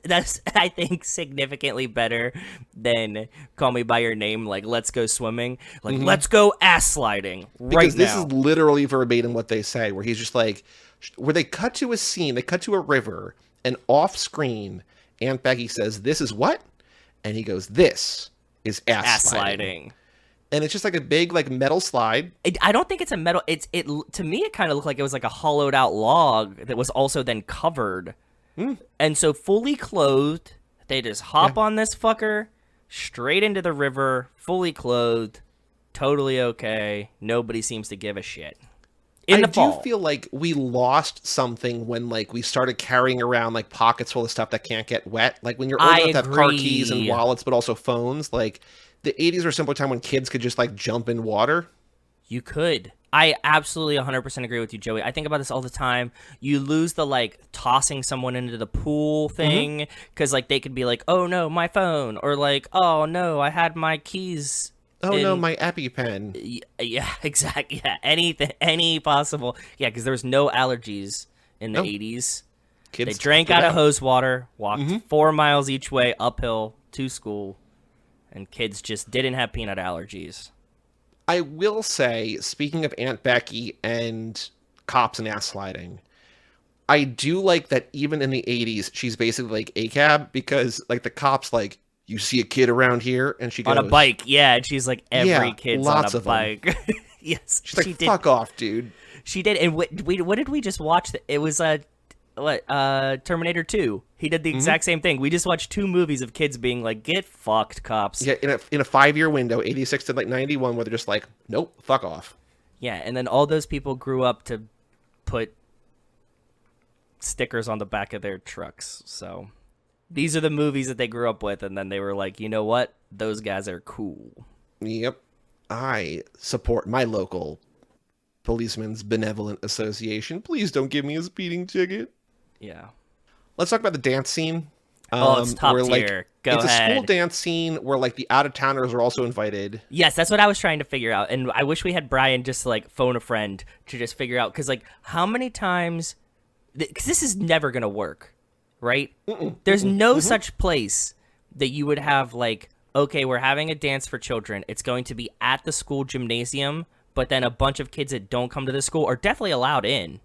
I think significantly better than Call Me by Your Name. Like, let's go swimming. Like, let's go ass sliding right now. Because this is literally verbatim what they say, where he's just like, where they cut to a scene, they cut to a river, and off screen, Aunt Becky says, "This is what?" And he goes, "This is ass sliding." And it's just like a big like metal slide. I don't think it's a metal. It to me it kind of looked like it was like a hollowed out log that was also then covered. And so fully clothed, they just hop on this fucker straight into the river, fully clothed, totally okay. Nobody seems to give a shit. I do feel like we lost something when like we started carrying around like pockets full of stuff that can't get wet. Like when you're old enough to have car keys and wallets, but also phones. Like the 80s were a simpler time when kids could just like jump in water. You could. I absolutely 100% agree with you, Joey. I think about this all the time. You lose the like tossing someone into the pool thing because like they could be like, "Oh no, my phone," or like, "Oh no, I had my keys." Oh no, my EpiPen. Yeah, exactly. Yeah, anything, any possible. Yeah, because there was no allergies in the 80s. Kids, they drank out of hose water, walked 4 miles each way uphill to school, and kids just didn't have peanut allergies. I will say, speaking of Aunt Becky and cops and ass sliding, I do like that even in the 80s, she's basically like ACAB because like the cops like, "You see a kid around here?" And she goes... On a bike, yeah. And she's like, every kid's on a bike. Yes. She's like, fuck off, dude. She did. And what did we just watch? It was Terminator 2. He did the exact same thing. We just watched 2 movies of kids being like, "Get fucked, cops." Yeah, in a 5-year window, 86 to like 91, where they're just like, "Nope, fuck off." Yeah, and then all those people grew up to put stickers on the back of their trucks. So these are the movies that they grew up with, and then they were like, "You know what? Those guys are cool." Yep. I support my local policeman's benevolent association. Please don't give me a speeding ticket. Yeah. Let's talk about the dance scene. It's top where, tier. Like, Go it's ahead. a school dance scene where like the out-of-towners are also invited. Yes, that's what I was trying to figure out. And I wish we had Brian just like phone a friend to just figure out. Because like how many times... Because this is never going to work, right? There's no such place that you would have like, okay, we're having a dance for children. It's going to be at the school gymnasium, but then a bunch of kids that don't come to the school are definitely allowed in.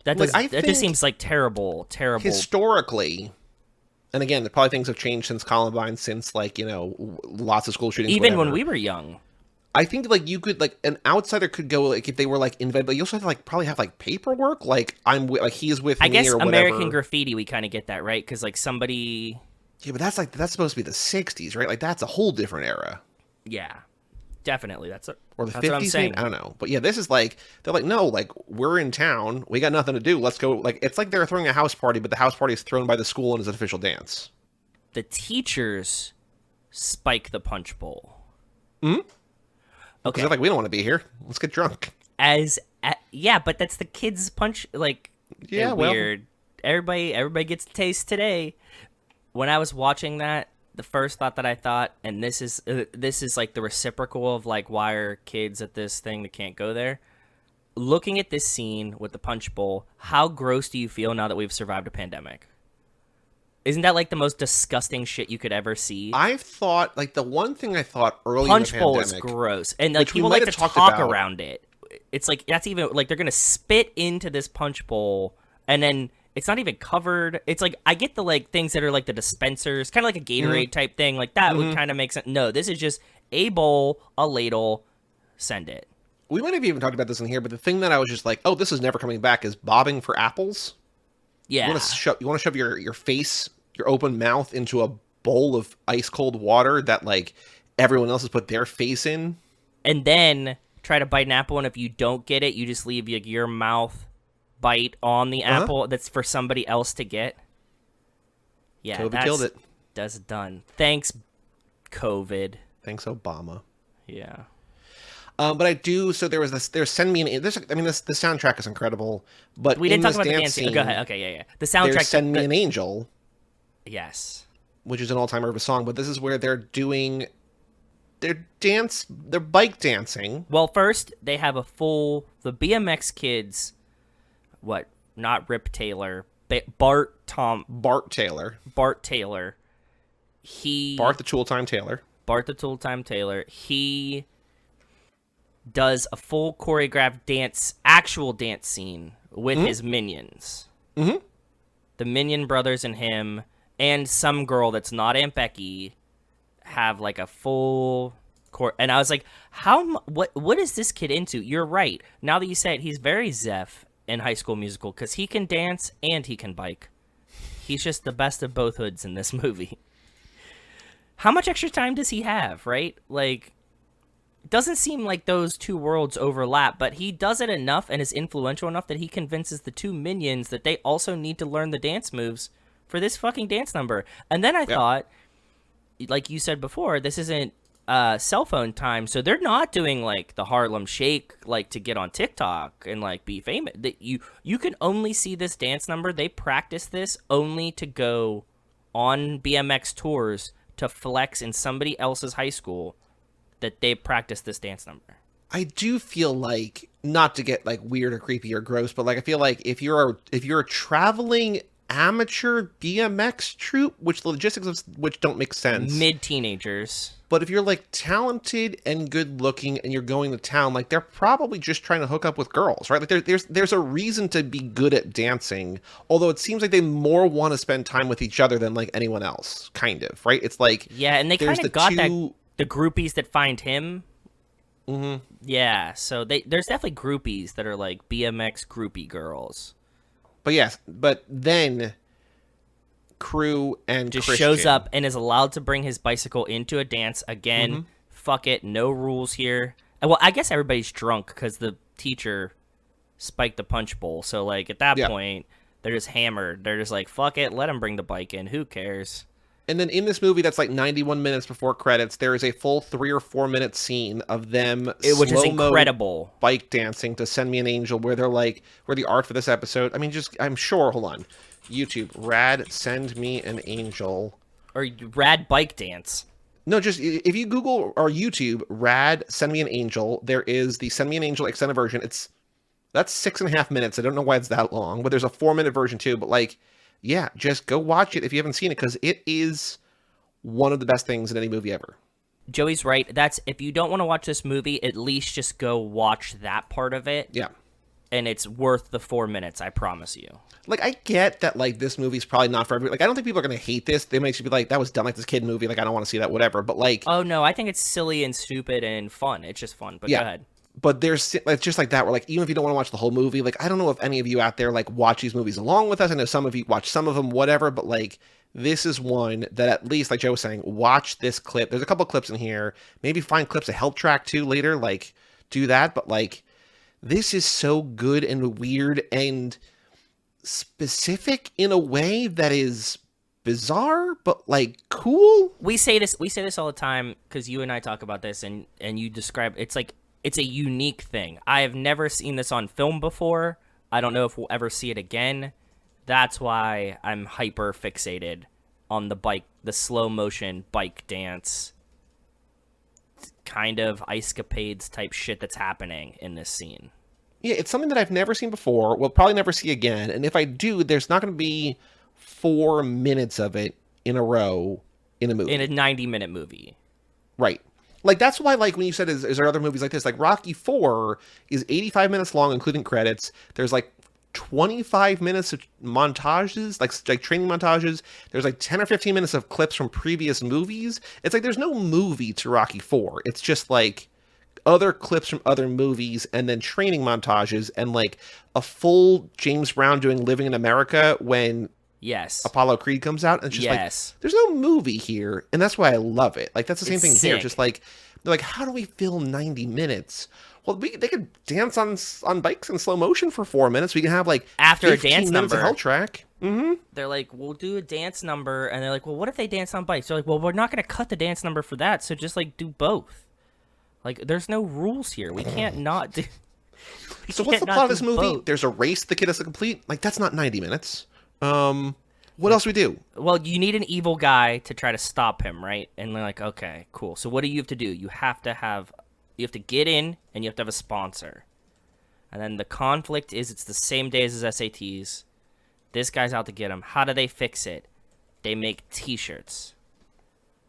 That just seems like terrible. Historically, and again, probably things have changed since Columbine, since like, you know, lots of school shootings. Even when we were young. I think like you could like an outsider could go like if they were like invited, but you also have to like probably have like paperwork. Like he's with me or whatever. I guess American Graffiti, we kind of get that, right? Because like somebody. Yeah, but that's supposed to be the 60s, right? Like that's a whole different era. Yeah. Definitely, or the 50s. Maybe? I don't know, but yeah, this is like they're like, no, like we're in town, we got nothing to do. Let's go. Like it's like they're throwing a house party, but the house party is thrown by the school and is an official dance. The teachers spike the punch bowl. Okay, they're like, we don't want to be here. Let's get drunk. Yeah, but that's the kids' punch. Like weird. Everybody gets a taste today. When I was watching that. The first thought that I thought, and this is like the reciprocal of like why are kids at this thing that can't go there. Looking at this scene with the punch bowl, how gross do you feel now that we've survived a pandemic? Isn't that like the most disgusting shit you could ever see? I've thought like the one thing I thought early punch in the pandemic, bowl is gross, and like people like to talk around it. It's like that's even like they're gonna spit into this punch bowl, and then. It's not even covered. It's like, I get the like things that are like the dispensers, kind of like a Gatorade type thing. Like that would kind of make sense. No, this is just a bowl, a ladle, send it. We might have even talked about this in here, but the thing that I was just like, oh, this is never coming back is bobbing for apples. Yeah. You want to shove your face, your open mouth into a bowl of ice cold water that like everyone else has put their face in. And then try to bite an apple, and if you don't get it, you just leave your mouth bite on the apple that's for somebody else to get. Yeah, COVID killed it. That's done. Thanks, COVID. Thanks, Obama. Yeah. But I do. So there's Send Me an. I mean, the soundtrack is incredible. But we didn't talk about the dance scene. Go ahead. Okay, yeah. The soundtrack. There's Send Me an Angel. Yes. Which is an all-timer of a song, but this is where they're doing their bike dancing. Well, first they have the BMX kids. What? Not Rip Taylor. Bart Taylor. Bart the Tool Time Taylor. Bart the Tool Time Taylor. He does a full choreographed actual dance scene with his minions. Mm-hmm. The Minion brothers and him and some girl that's not Aunt Becky have like a full and I was like, what is this kid into? You're right. Now that you say it, he's very Zeph in High School Musical because he can dance and he can bike. He's just the best of both hoods in this movie. How much extra time does he have, right? Like, it doesn't seem like those two worlds overlap, but he does it enough and is influential enough that he convinces the two minions that they also need to learn the dance moves for this fucking dance number. And then I thought, like you said before, this isn't cell phone time, so they're not doing like the Harlem Shake like to get on TikTok and like be famous. You can only see this dance number. They practice this only to go on BMX tours to flex in somebody else's high school that they practice this dance number. I do feel like, not to get like weird or creepy or gross, but like I feel like if you're a traveling amateur BMX troupe, which the logistics of which don't make sense, mid-teenagers, but if you're like talented and good looking and you're going to town, like they're probably just trying to hook up with girls, right? Like there's a reason to be good at dancing, although it seems like they more want to spend time with each other than like anyone else, kind of, right? It's like, yeah, and they kind of got that the groupies that find him. Mm-hmm. Yeah, so there's definitely groupies that are like BMX groupie girls. But yes, but then Crew and just Christian shows up and is allowed to bring his bicycle into a dance again. Mm-hmm. Fuck it, no rules here. Well, I guess everybody's drunk because the teacher spiked the punch bowl. So like at that point, they're just hammered. They're just like, fuck it, let him bring the bike in. Who cares? And then in this movie, that's like 91 minutes before credits, there is a full 3 or 4 minute scene of them which is incredible bike dancing to Send Me an Angel, where they're like, where the art for this episode, I mean, I'm sure, hold on, YouTube, Rad Send Me an Angel. Or Rad Bike Dance. No, just if you Google or YouTube Rad Send Me an Angel, there is the Send Me an Angel extended version. That's 6.5 minutes. I don't know why it's that long, but there's a 4-minute version too. But like, yeah, just go watch it if you haven't seen it, because it is one of the best things in any movie ever. Joey's right. If you don't want to watch this movie, at least just go watch that part of it. Yeah. And it's worth the 4 minutes, I promise you. Like, I get that, like, this movie's probably not for everybody. Like, I don't think people are going to hate this. They might just be like, that was dumb, like this kid movie. Like, I don't want to see that, whatever. But, like... Oh, no, I think it's silly and stupid and fun. It's just fun. But go ahead. But it's just like that, where, like, even if you don't want to watch the whole movie, like, I don't know if any of you out there, like, watch these movies along with us. I know some of you watch some of them, whatever. But, like, this is one that at least, like Joe was saying, watch this clip. There's a couple clips in here. Maybe find clips of help track, too, later. Like, do that. But, like... This is so good and weird and specific in a way that is bizarre, but like cool. We say this all the time because you and I talk about this, and you describe it's like it's a unique thing. I have never seen this on film before. I don't know if we'll ever see it again. That's why I'm hyper fixated on the slow motion bike dance kind of ice-capades type shit that's happening in this scene. Yeah, it's something that I've never seen before, will probably never see again, and if I do, there's not going to be 4 minutes of it in a row in a movie. In a 90-minute movie. Right. Like, that's why, like, when you said, is there other movies like this? Like, Rocky 4 is 85 minutes long, including credits. There's, like, 25 minutes of montages, like training montages. There's like 10 or 15 minutes of clips from previous movies. It's like there's no movie to Rocky 4. It's just like other clips from other movies and then training montages and like a full James Brown doing Living in America when Yes. Apollo Creed comes out, and it's just Yes. like, there's no movie here, and that's why I love it. Like, that's the same It's thing here. sick. Just like, they're like, how do we film 90 minutes? Well, they could dance on bikes in slow motion for 4 minutes. We can have like After a 15 dance minutes number. of hell track. Mm-hmm. They're like, we'll do a dance number, and they're like, well, what if they dance on bikes? They're like, well, we're not going to cut the dance number for that, so just like do both. Like, there's no rules here. We can't not do. So what's the plot of this movie? There's a race the kid has to complete. Like, that's not 90 minutes. What else do we do? Well, you need an evil guy to try to stop him, right? And they're like, okay, cool. So what do you have to do? You have to get in, and you have to have a sponsor. And then the conflict is it's the same day as his SATs. This guy's out to get him. How do they fix it? They make T-shirts.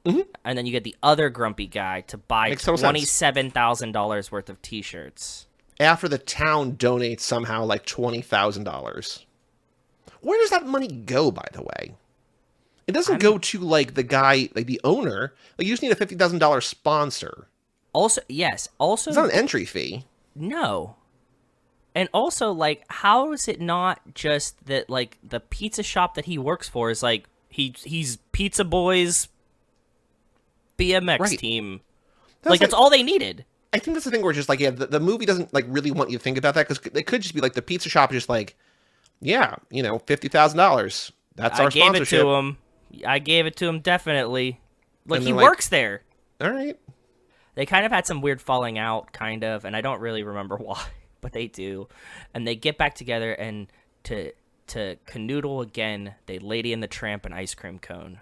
Mm-hmm. And then you get the other grumpy guy to buy $27,000 worth of T-shirts. After the town donates somehow like $20,000. Where does that money go, by the way? It doesn't go to like the guy, like the owner. Like, you just need a $50,000 sponsor. Also, yes. Also, it's not an entry fee. No. And also, like, how is it not just that, like, the pizza shop that he works for is like he's Pizza Boy's BMX team? That's all they needed. I think that's the thing where it's just like, yeah, the movie doesn't like really want you to think about that, because it could just be like the pizza shop is just like, yeah, you know, $50,000. That's our sponsorship. I gave it to him, definitely. Like, he like, works there. All right. They kind of had some weird falling out, kind of, and I don't really remember why, but they do. And they get back together, and to canoodle again, they Lady and the Tramp an ice cream cone.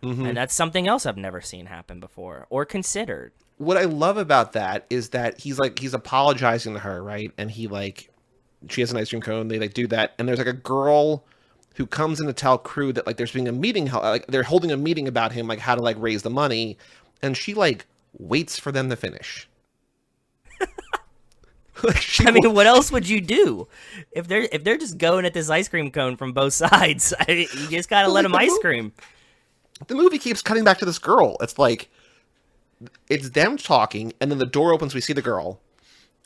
Mm-hmm. And that's something else I've never seen happen before or considered. What I love about that is that he's apologizing to her, right? And she has an ice cream cone. They like do that, and there's like a girl who comes in to tell crew that like there's being a meeting, like they're holding a meeting about him, like how to like raise the money, and she like waits for them to finish. I mean, what else would you do if they're just going at this ice cream cone from both sides? You just gotta let them ice cream. The movie keeps cutting back to this girl. It's like it's them talking, and then the door opens. We see the girl,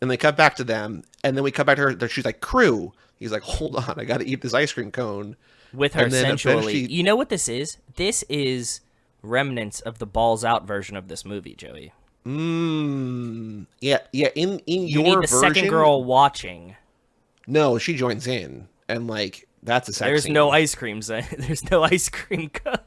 and they cut back to them, and then we cut back to her. She's like, "Crew." He's like, "Hold on, I got to eat this ice cream cone." With her sensually. You know what this is? This is remnants of the balls out version of this movie, Joey. Yeah. In you your need the version, second girl watching. No, she joins in, and like that's a sex There's scene. no ice creams. There's no ice cream cone.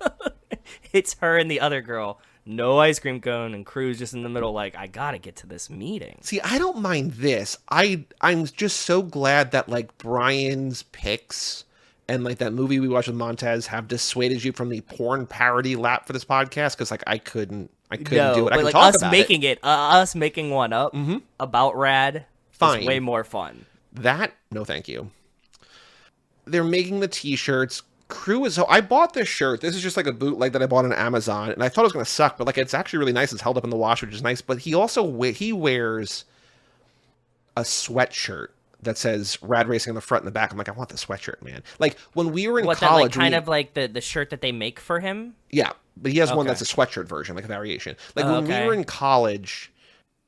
It's her and the other girl. No ice cream cone, and Crew's just in the middle like, I gotta get to this meeting. See, I don't mind this. I'm just so glad that like Brian's picks and like that movie we watched with Montez have dissuaded you from the porn parody lap for this podcast, because like I couldn't do it. I but can like talk us about making it, us making one up about Rad, Fine. is way more fun. That, no thank you. They're making the t-shirts. Crew is, so I bought this shirt. This is just like a bootleg that I bought on Amazon, and I thought it was going to suck, but like it's actually really nice. It's held up in the wash, which is nice. But he also he wears a sweatshirt that says Rad Racing on the front and the back. I'm like, I want the sweatshirt, man. Like when we were in college, that, like, kind of like the shirt that they make for him. Yeah, but he has one that's a sweatshirt version, like a variation. Like when we were in college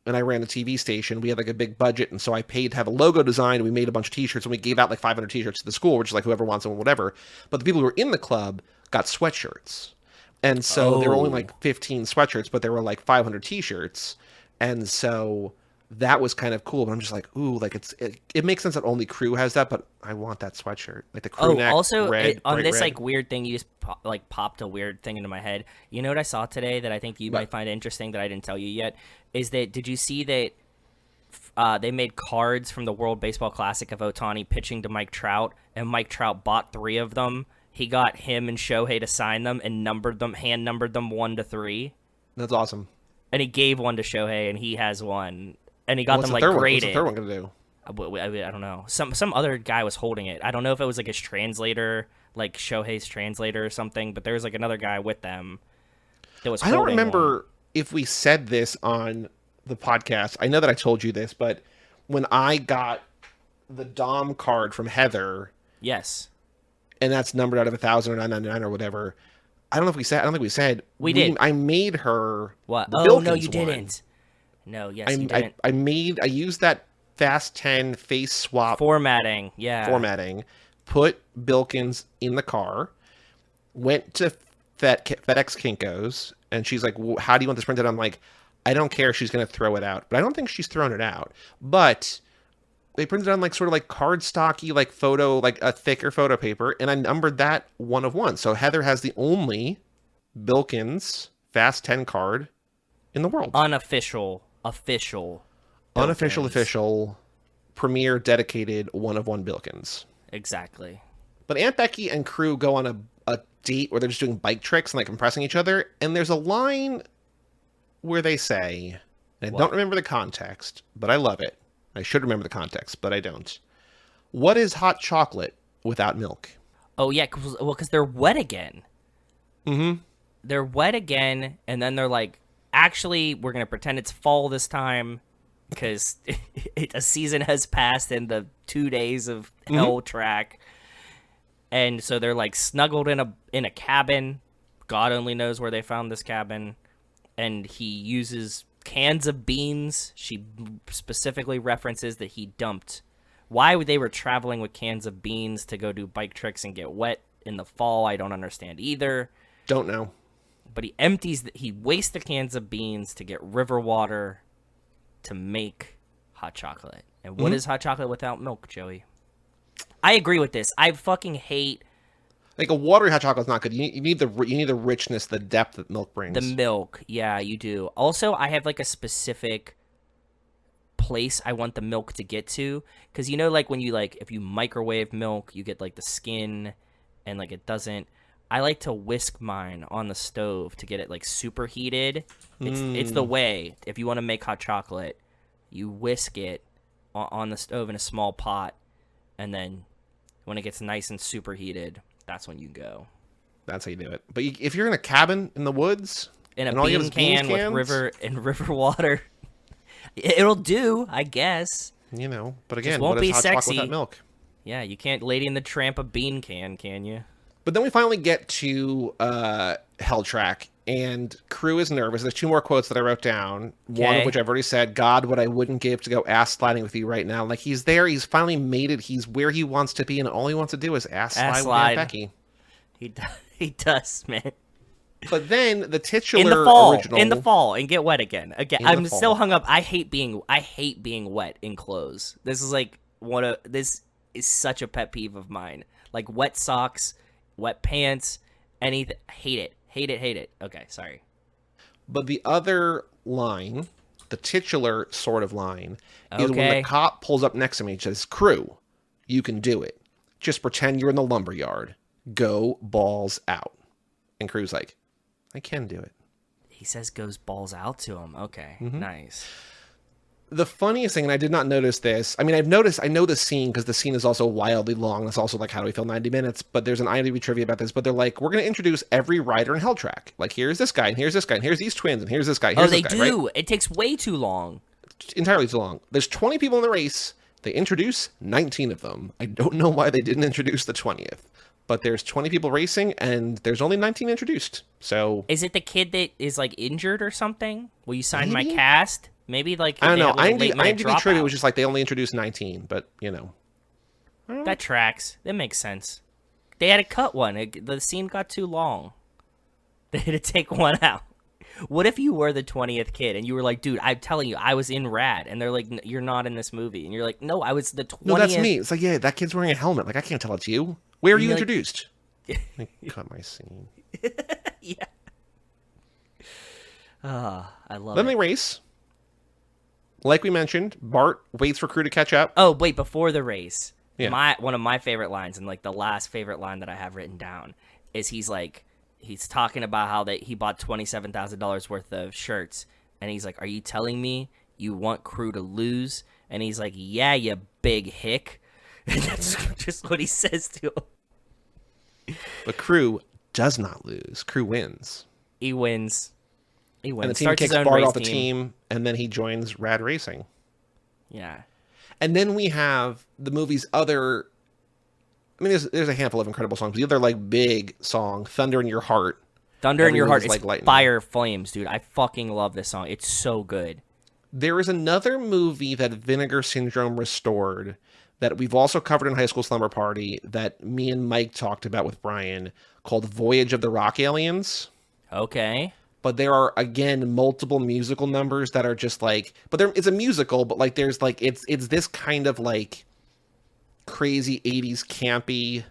and I ran a TV station, we had like a big budget, and so I paid to have a logo design, and we made a bunch of t-shirts, and we gave out like 500 t-shirts to the school, which is like whoever wants them, whatever. But the people who were in the club got sweatshirts. And so there were only like 15 sweatshirts, but there were like 500 t-shirts. And so that was kind of cool, but I'm just like, ooh, like it makes sense that only Crew has that, but I want that sweatshirt, like the crew neck. Also red, on this red. like weird thing, you just popped a weird thing into my head. You know what I saw today that I think you might find interesting that I didn't tell you yet is that, did you see that they made cards from the World Baseball Classic of Ohtani pitching to Mike Trout, and Mike Trout bought 3 of them. He got him and Shohei to sign them and hand numbered them 1 to 3. That's awesome. And he gave one to Shohei, and he has one. And he got them like graded. What's the third one gonna do? I don't know. Some other guy was holding it. I don't know if it was like his translator, like Shohei's translator or something. But there was like another guy with them that was. I don't remember if we said this on the podcast. I know that I told you this, but when I got the Dom card from Heather, yes, and that's numbered out of 1,000 or 999 or whatever. I don't know if we said. I don't think we said. We did. I made her. What? The Oh Bilkins no, you one. didn't. No, yes, you didn't. I used that Fast 10 face swap formatting, yeah. Put Bilkins in the car, went to FedEx Kinko's, and she's like, how do you want this printed? I'm like, I don't care. She's going to throw it out. But I don't think she's thrown it out. But they printed it on like sort of like cardstocky, like photo, like a thicker photo paper. And I numbered that 1 of 1. So Heather has the only Bilkins Fast 10 card in the world. Unofficial Official, premier dedicated 1 of 1 Bilkins. Exactly. But Aunt Becky and crew go on a date where they're just doing bike tricks and like impressing each other. And there's a line where they say, and I don't remember the context, but I love it. I should remember the context, but I don't. What is hot chocolate without milk? Oh, yeah, because they're wet again. Mm-hmm. They're wet again, and then they're like, actually, we're going to pretend it's fall this time because a season has passed in the 2 days of hell track. And so they're like snuggled in a cabin. God only knows where they found this cabin. And he uses cans of beans. She specifically references that he dumped. Why they were traveling with cans of beans to go do bike tricks and get wet in the fall, I don't understand either. Don't know. But he wastes the cans of beans to get river water to make hot chocolate. And what is hot chocolate without milk, Joey? I agree with this. I fucking hate... Like a watery hot chocolate is not good. You need the richness, the depth that milk brings. The milk, yeah, you do. Also, I have like a specific place I want the milk to get to, because you know, like when you if you microwave milk, you get like the skin, and like it doesn't. I like to whisk mine on the stove to get it like super heated. It's the way. If you want to make hot chocolate, you whisk it on the stove in a small pot, and then when it gets nice and super heated, that's when you go. That's how you do it. But if you're in a cabin in the woods, in a bean can with river water, it'll do, I guess. You know, but again, just won't what is be hot sexy. chocolate without milk? Yeah, you can't Lady and the Tramp a bean can you? But then we finally get to Hell Track, and crew is nervous. There's 2 more quotes that I wrote down. Okay. One of which I've already said, God, what I wouldn't give to go ass sliding with you right now. Like, he's there. He's finally made it. He's where he wants to be, and all he wants to do is ass slide with Aunt Becky. He does, man. But then the titular in the fall, and get wet again. I'm still hung up. I hate being wet in clothes. This is like this is such a pet peeve of mine. Like wet socks, wet pants, anything. Hate it. Okay, sorry. But the other line, the titular sort of line, is when the cop pulls up next to me and says, crew, you can do it. Just pretend you're in the lumberyard. Go balls out. And crew's like, I can do it. He says goes balls out to him. Okay, nice. The funniest thing, and I did not notice this. I mean, I know the scene because the scene is also wildly long. It's also like, how do we fill 90 minutes? But there's an IMDb trivia about this. But they're like, we're going to introduce every rider in Hell Track. Like, here's this guy, and here's this guy, and here's these twins, and here's this guy. Here's they this guy, do. Right? It takes way too long. It's entirely too long. There's 20 people in the race. They introduce 19 of them. I don't know why they didn't introduce the 20th. But there's 20 people racing, and there's only 19 introduced. So is it the kid that is like injured or something? Will you sign my cast? Maybe like I don't know. IMDb trivia was just like they only introduced 19, but you know that tracks. That makes sense. They had to cut one. The scene got too long. They had to take one out. What if you were the 20th kid and you were like, dude, I'm telling you, I was in Rad, and they're like, you're not in this movie, and you're like, no, I was the 20th. No, that's me. It's like, yeah, that kid's wearing a helmet. Like, I can't tell it's you. Where are you introduced? Like, cut my scene. Yeah. I love it. Then they race. Like we mentioned, Bart waits for crew to catch up. Oh, wait, before the race, yeah. One of my favorite lines, and like the last favorite line that I have written down, is he's talking about how he bought $27,000 worth of shirts, and he's like, are you telling me you want crew to lose? And he's like, yeah, you big hick. And that's just what he says to him. But crew does not lose. Crew wins. He wins. And the team kicks Bart off the team, and then he joins Rad Racing. Yeah. And then we have the movie's other... I mean, there's a handful of incredible songs. The other, like, big song, Thunder in Your Heart. Thunder in Your Heart is like fire flames, dude. I fucking love this song. It's so good. There is another movie that Vinegar Syndrome restored that we've also covered in High School Slumber Party that me and Mike talked about with Brian called Voyage of the Rock Aliens. Okay. But there are, again, multiple musical numbers that are just like, it's a musical, but like there's like, it's this kind of like crazy 80s campy,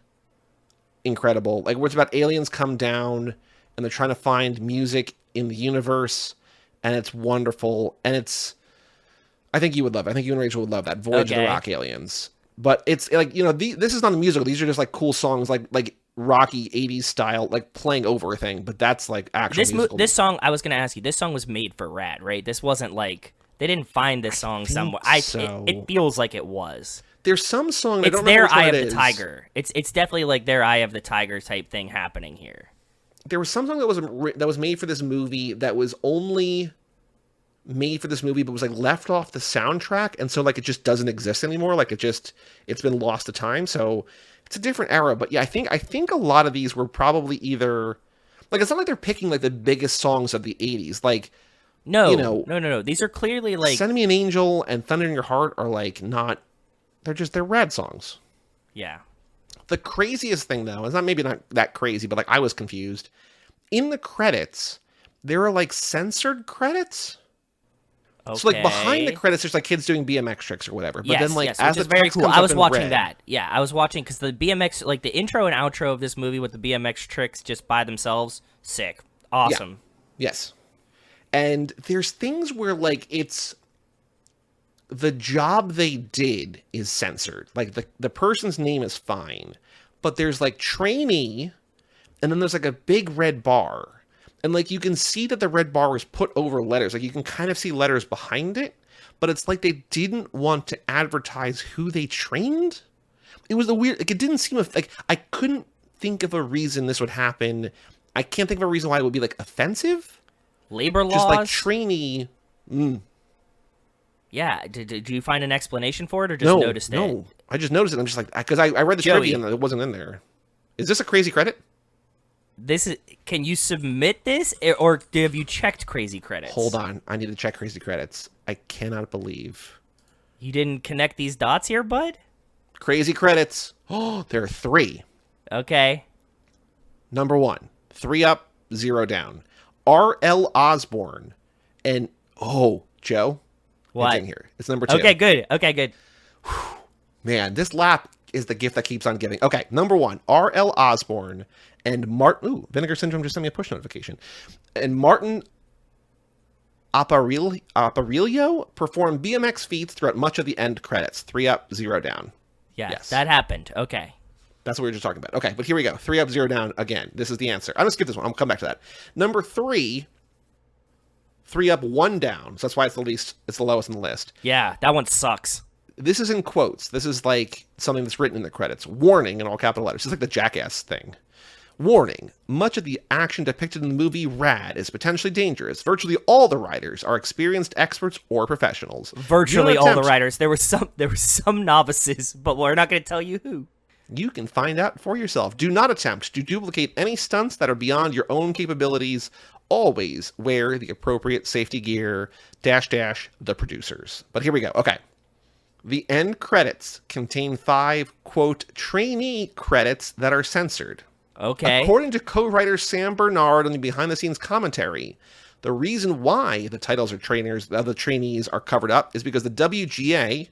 incredible, like where it's about aliens come down and they're trying to find music in the universe, and it's wonderful, and I think you would love it. I think you and Rachel would love that, Voyage of the Rock Aliens. But it's like, this is not a musical. These are just like cool songs, like rocky 80s style, like playing over a thing, but that's like actual musical. This song, I was going to ask you, this song was made for Rad, right? This wasn't like, they didn't find this song somewhere. It feels like it was. There's some song, it's their Eye of the Tiger. It's definitely like their Eye of the Tiger type thing happening here. There was some song that was made for this movie that was only made for this movie, but was like left off the soundtrack, and so like it just doesn't exist anymore. Like it's been lost to time. So it's a different era. But yeah, I think a lot of these were probably either like, it's not like they're picking like the biggest songs of the 80s. Like no. These are clearly like Send Me an Angel and Thunder in Your Heart are like not. They're rad songs. Yeah. The craziest thing though is maybe not that crazy, but like I was confused. In the credits, there are like censored credits. Okay. So like behind the credits, there's like kids doing BMX tricks or whatever. But then like as which is the very text cool. comes I up was in watching red, that. Yeah, I was watching because the BMX, like the intro and outro of this movie with the BMX tricks just by themselves, sick, awesome. Yeah. Yes, and there's things where like it's the job they did is censored. Like the person's name is fine, but there's like trainee, and then there's like a big red bar. And, like, you can see that the red bar was put over letters. Like, you can kind of see letters behind it. But it's like they didn't want to advertise who they trained. It was a weird... Like, it didn't seem... Like, I couldn't think of a reason this would happen. I can't think of a reason why it would be, like, offensive. Labor laws? Just, like, trainee... Yeah. Did you find an explanation for it or just noticed it? No, I just noticed it. I'm just like... Because I read the trivia and it wasn't in there. Is this a crazy credit? Can you submit this, or have you checked Crazy Credits? Hold on, I need to check Crazy Credits. I cannot believe you didn't connect these dots here, bud. Crazy Credits. Oh, there are 3. Okay. Number 1, 3 up, 0 down. R.L. Osborne and Joe. What? It's in here. It's number 2. Okay, good. Man, this lap is the gift that keeps on giving. Okay, number 1, R.L. Osborne and Martin. Ooh, Vinegar Syndrome just sent me a push notification. And Martin Aparicio performed BMX feats throughout much of the end credits. 3 up, 0 down. Yes, that happened. Okay. That's what we were just talking about. Okay, but here we go. 3 up, 0 down again. This is the answer. I'm going to skip this one. I'll come back to that. Number 3, 3 up, 1 down. So that's why it's the lowest on the list. Yeah, that one sucks. This is in quotes. This is like something that's written in the credits. Warning in all capital letters. It's like the Jackass thing. Warning, much of the action depicted in the movie Rad is potentially dangerous. Virtually all the writers are experienced experts or professionals. Virtually all the writers. There were some novices, but we're not going to tell you who. You can find out for yourself. Do not attempt to duplicate any stunts that are beyond your own capabilities. Always wear the appropriate safety gear, -- the producers. But here we go. Okay. The end credits contain 5, quote, trainee credits that are censored. Okay. According to co-writer Sam Bernard on the behind-the-scenes commentary, the reason why the titles of the trainees are covered up is because the WGA,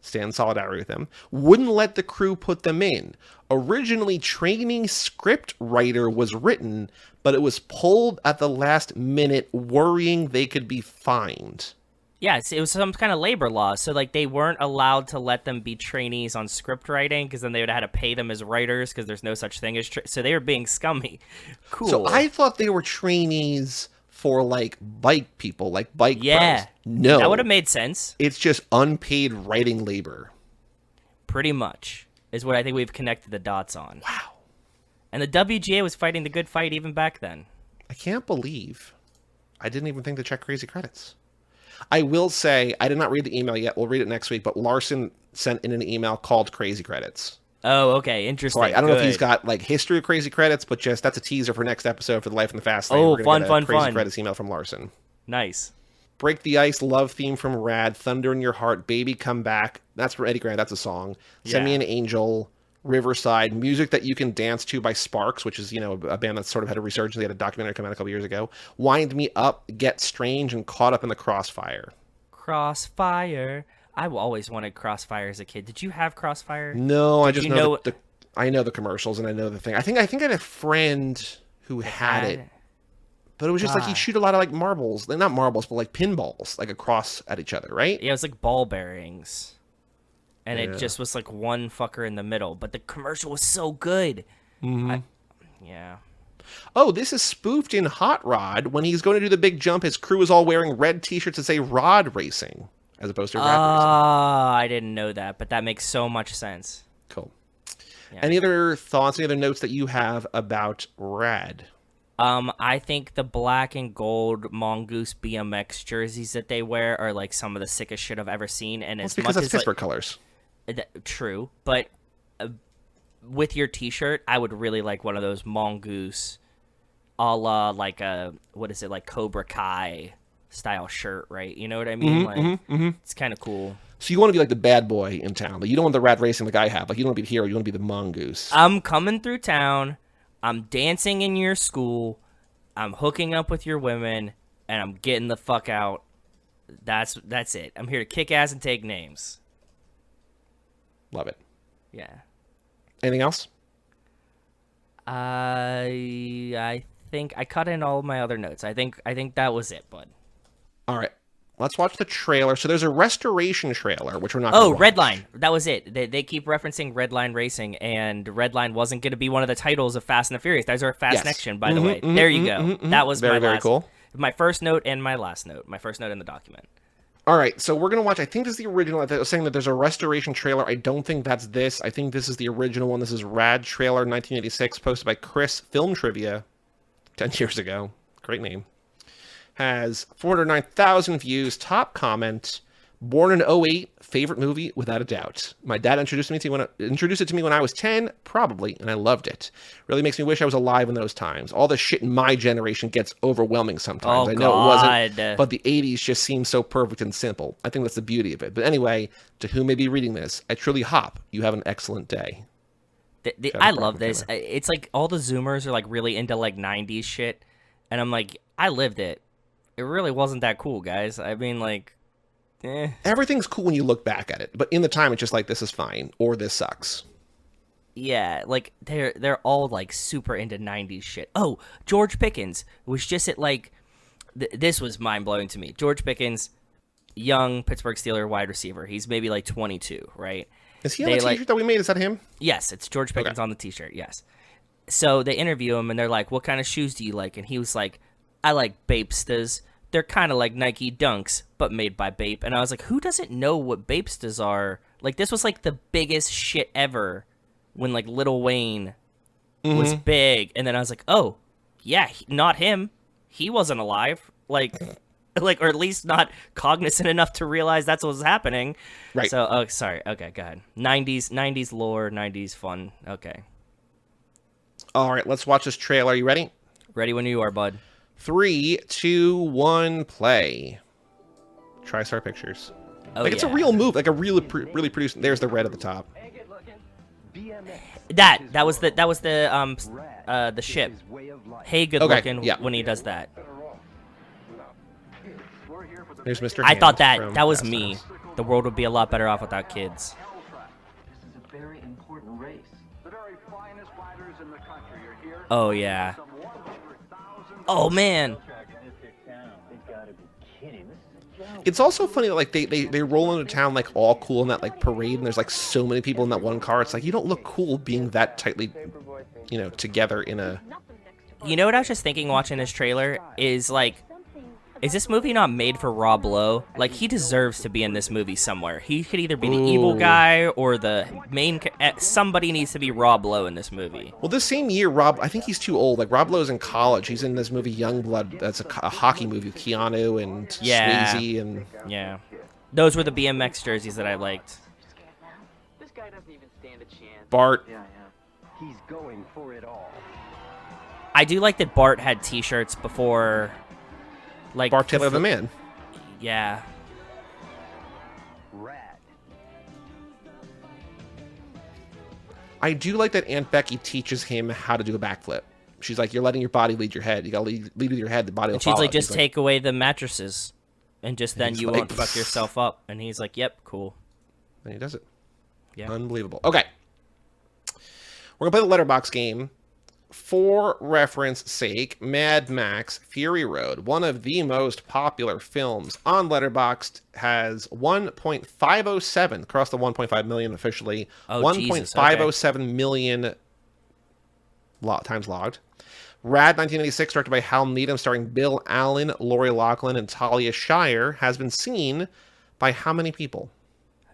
stand solidarity with them, wouldn't let the crew put them in. Originally, trainee script writer was written, but it was pulled at the last minute, worrying they could be fined. Yes, it was some kind of labor law. So, like, they weren't allowed to let them be trainees on script writing because then they would have had to pay them as writers because there's no such thing as... So they were being scummy. Cool. So I thought they were trainees for, like, bike people, like bike pros. No. That would have made sense. It's just unpaid writing labor. Pretty much is what I think we've connected the dots on. Wow. And the WGA was fighting the good fight even back then. I can't believe I didn't even think to check Crazy Credits. I will say, I did not read the email yet. We'll read it next week, but Larson sent in an email called Crazy Credits. Oh, okay. Interesting. So I don't know if he's got like history of Crazy Credits, but just that's a teaser for next episode for the Life in the Fast Lane. Oh, fun. Crazy Credits email from Larson. Nice. Break the Ice, love theme from Rad, Thunder in Your Heart, Baby Come Back. That's from Eddie Grant. That's a song. Send Me an Angel, Riverside, music that you can dance to by Sparks, which is, a band that sort of had a resurgence. They had a documentary come out a couple years ago. Wind Me Up, Get Strange, and Caught Up in the Crossfire. Crossfire. I always wanted Crossfire as a kid. Did you have Crossfire? No, I just know I know the commercials and I know the thing. I think I had a friend who had it, but it was just like he'd shoot a lot of like marbles, not marbles, but like pinballs, like across at each other, right? Yeah, it was like ball bearings, and it just was like one fucker in the middle. But the commercial was so good. Mm-hmm. Yeah. Oh, this is spoofed in Hot Rod. When he's going to do the big jump, his crew is all wearing red T-shirts that say Rod Racing, as opposed to Rad Racing. I didn't know that, but that makes so much sense. Cool. Yeah. Any other thoughts, any other notes that you have about Rad? I think the black and gold Mongoose BMX jerseys that they wear are like some of the sickest shit I've ever seen. And it's because that's Pittsburgh colors. True, but with your T-shirt, I would really like one of those Mongoose, a la like like Cobra Kai style shirt, right? You know what I mean? It's kind of cool. So you want to be like the bad boy in town. Like, you don't want the Rad Racing like I have. Like, you don't want to be the hero. You want to be the mongoose. I'm coming through town. I'm dancing in your school. I'm hooking up with your women, and I'm getting the fuck out. That's it. I'm here to kick ass and take names. Love it. Yeah. Anything else? I think I cut in all of my other notes. I think that was it, bud. All right. Let's watch the trailer. So there's a restoration trailer, which we're not Oh, gonna watch. Redline. That was it. They keep referencing Redline Racing, and Redline wasn't going to be one of the titles of Fast and the Furious. Those are Fast Next, by the way. There you go. That was very cool. My first note and my last note. My first note in the document. All right, so we're going to watch, I think this is the original. I was saying that there's a restoration trailer. I don't think that's this. I think this is the original one. This is Rad Trailer 1986, posted by Chris Film Trivia 10 years ago. Great name. Has 409,000 views, top comment, born in 08, favorite movie, without a doubt. My dad introduced it to me when I was 10, probably, and I loved it. Really makes me wish I was alive in those times. All the shit in my generation gets overwhelming sometimes. Oh, I know it wasn't, but the 80s just seems so perfect and simple. I think that's the beauty of it. But anyway, to whom may be reading this, I truly hope you have an excellent day. I love this. It's like all the Zoomers are like really into like 90s shit, and I'm like, I lived it. It really wasn't that cool, guys. I mean, like, Everything's cool when you look back at it, but in the time, it's just like, this is fine, or this sucks. Yeah, like, they're all, like, super into 90s shit. Oh, George Pickens was just at, like, this was mind-blowing to me. George Pickens, young Pittsburgh Steelers wide receiver. He's maybe, like, 22, right? Is he on the t-shirt that we made? Is that him? Yes, it's George Pickens on the t-shirt, yes. So they interview him, and they're like, what kind of shoes do you like? And he was like, I like Bapestas. They're kind of like Nike Dunks, but made by Bape. And I was like, who doesn't know what Bapestas are? Like, this was like the biggest shit ever when like Lil Wayne was big. And then I was like, oh, yeah, not him. He wasn't alive. Like, or at least not cognizant enough to realize that's what was happening. Right. So, oh, sorry. Okay, go ahead. 90s lore, 90s fun. Okay. All right, let's watch this trailer. Are you ready? Ready when you are, bud. 3, 2, 1, play. TriStar Pictures. Oh, like, it's a real move, like a really produced. There's the red at the top. That was the ship. Hey, good looking. Yeah. When he does that. There's Mr. I thought Hand that was Fast me. Times. The world would be a lot better off without kids. This is a very important race. The very finest riders in the country are here. Oh yeah. Oh man. It's also funny that like they roll into town like all cool in that like parade, and there's like so many people in that one car. It's like, you don't look cool being that tightly, together in a. You know what I was just thinking watching this trailer is like, is this movie not made for Rob Lowe? Like, he deserves to be in this movie somewhere. He could either be the evil guy or the main. Somebody needs to be Rob Lowe in this movie. Well, this same year, I think he's too old. Like, Rob Lowe's in college. He's in this movie Youngblood. That's a hockey movie with Keanu and Swayze and. Yeah, those were the BMX jerseys that I liked. This guy doesn't even stand a chance. Bart. Yeah. He's going for it all. I do like that Bart had T-shirts before. Like Bart Taylor the Man. Yeah. Rad. I do like that Aunt Becky teaches him how to do a backflip. She's like, you're letting your body lead your head. You gotta lead with your head. The body will And she's follow. like, just take away the mattresses, and just then he's you like, won't fuck yourself up. And he's like, yep, cool. And he does it. Yeah. Unbelievable. Okay. We're gonna play the letterbox game. For reference sake, Mad Max Fury Road, one of the most popular films on Letterboxd, has 1.507 across the 1.5 million officially. Oh, 1.507 million times logged. Rad 1986, directed by Hal Needham, starring Bill Allen, Lori Loughlin, and Talia Shire, has been seen by how many people?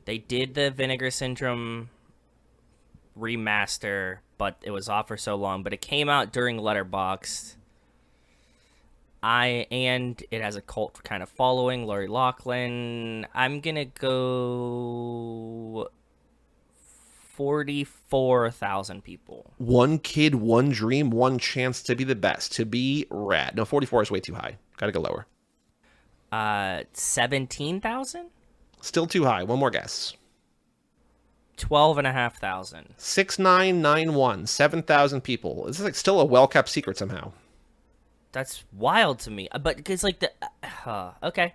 They did the Vinegar Syndrome remaster, but it was off for so long. But it came out during Letterboxd. And it has a cult kind of following. Lori Loughlin. I'm gonna go 44,000 people. One kid, one dream, one chance to be the best, to be rad. No, 44 is way too high. Gotta go lower. 17,000? Still too high. One more guess. 12,500. 6991, 7,000 people. This is like still a well-kept secret somehow. That's wild to me. But it's like the okay.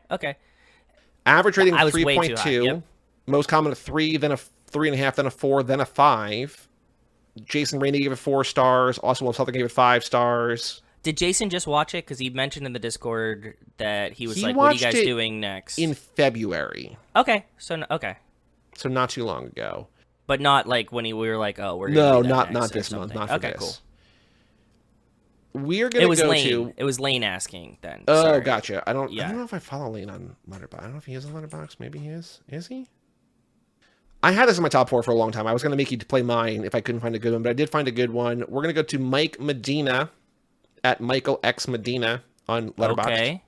Average rating I was way too 3.2. high, yep. Most common a 3, then a 3.5, then a 4, then a 5. Jason Rainey gave it 4 stars. Austin Wolf Southern gave it 5 stars. Did Jason just watch it? Because he mentioned in the Discord that he was He like, "What are you watched guys it doing next?" In February. Okay, so okay, So not too long ago. but not like when we were like, "Oh, we're gonna No, do that not next," or this month. something. Not for okay, this. cool. We're gonna It was go Lane. to. It was Lane asking then. Oh, Sorry. gotcha. I don't Yeah. know if I follow Lane on Letterboxd. I don't know if he is on Letterboxd. Maybe he is. Is he? I had this in my top 4 for a long time. I was going to make you play mine if I couldn't find a good one, but I did find a good one. We're going to go to Mike Medina at Michael X Medina on Letterboxd. Okay.